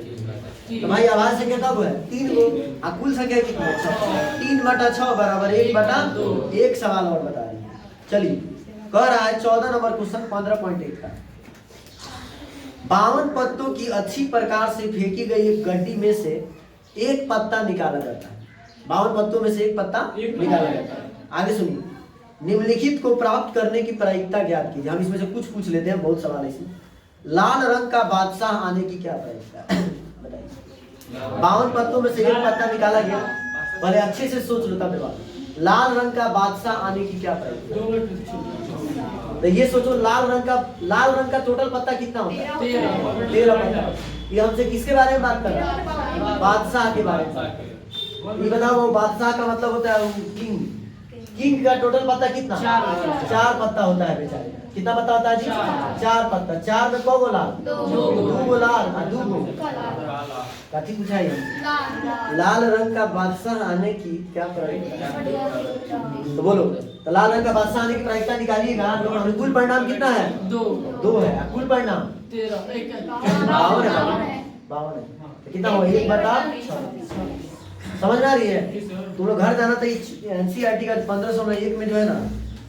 तो भाई अभाज्य संख्या कब है? 3 गो। कुल संख्या कितनी है? 6। 3/6 बराबर 1/2। एक सवाल और बता रही है, चलिए कह रहा है 14 नंबर क्वेश्चन 15.1 का। 52 पत्तों की अच्छी प्रकार से फेंकी गई एक गड्डी में से एक पत्ता निकाला जाता है। 52 पत्तों में से एक पत्ता निकाला जाता है। आगे सुनिए, निम्नलिखित को प्राप्त करने की प्रायिकता ज्ञात कीजिए। हम इसमें से कुछ पूछ लेते हैं, बहुत सवाल है इसमें। लाल रंग का बादशाह आने की क्या प्रायिकता है? बताइए। 52 पत्तों में से एक पत्ता निकाला गया, पहले अच्छे से सोच लो तब बात। लाल रंग का बादशाह आने की क्या प्रायिकता? तो ये सोचो, लाल रंग का टोटल पत्ता कितना होता है? 13 पत्ता। ये हमसे किसके बारे में बात कर रहा है? बादशाह के बारे में। ये बताओ वो बादशाह का मतलब होता है किंग। किंग का टोटल पत्ता कितना? चार पत्ता होता है बेचारे का। कितना पत्ता होता है जी? चार पत्ता। चार में कौ गो लाल? दो गो लाल और दो गो काठी पूछाई। लाल रंग का बादशाह आने की क्या प्रायिकता? तो बोलो, तो लाल रंग का बादशाह आने की प्रायिकता निकालिएगा। तो कुल परिणाम कितना है? 2 है। कुल परिणाम 52 है। 52 है। तो कितना हुआ? 1/6। समझ में आ रही है? तुम लोग घर जाना तो एनसीईआरटी का 1501 में जो है ना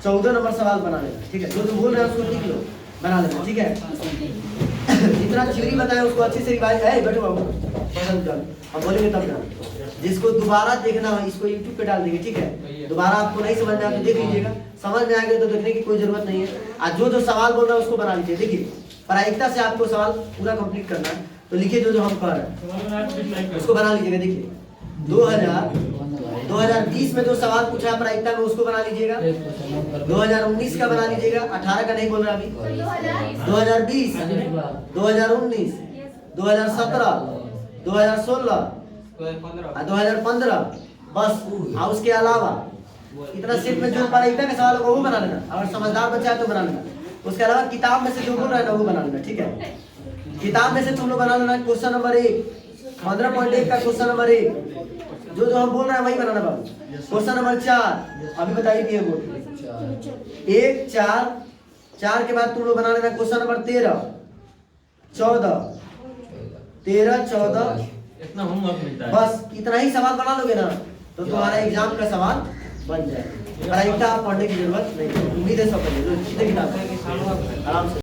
14 नंबर सवाल बना लेना, ठीक है? जो तुम बोल रहे हो उसको लिख लो, बना लेना, ठीक है? जितना थ्योरी बताया उसको अच्छे से रिवाइज है। बैठो बाबू, पसंद कर, अब बोलेंगे तब ना। जिसको दोबारा देखना है इसको YouTube पे डाल देंगे, ठीक है? दोबारा आपको नहीं समझ में आया तो देख लीजिएगा, समझ में आ गया तो देखने की कोई जरूरत नहीं है। आज जो जो सवाल बोल रहा है उसको बना लीजिए। देखिए प्रायिकता से आपको सवाल पूरा कंप्लीट करना है, तो लिखिए जो जो हम कर रहे हैं उसको बना लीजिएगा। देखिए 2020 में जो सवाल पूछा है प्रायिकता में उसको बना लीजिएगा। 2019 का बना लीजिएगा, 18 का नहीं बोल रहा अभी। 2020, 2019, 2017, 2016 और 2015, बस। और उसके अलावा इतना सेट में जो प्रायिकता का सवाल होगा वो बना लेना। अगर समझदार बच्चा है तो बना लेना। उसके अलावा किताब में से जो बोल रहा है ना वो बना लेना, ठीक है? किताब में से तुम लोग बना लेना। क्वेश्चन नंबर 1, 15.1 का क्वेश्चन नंबर 1 जो जो हम बोल रहे हैं वही बनाना बाबू। क्वेश्चन नंबर 4 अभी बताइए दिए बोल 1, 4 के बाद तुम लोग बना लेना क्वेश्चन नंबर 13, 14 इतना होमवर्क मिलता है। बस इतना ही सवाल बना लोगे ना तो तुम्हारा एग्जाम का सवाल बन जाएगा। प्रायिकता आप पढ़ने की जरूरत नहीं है। उम्मीद है सब पढ़ेंगे। लो, सीधे किताब आराम से।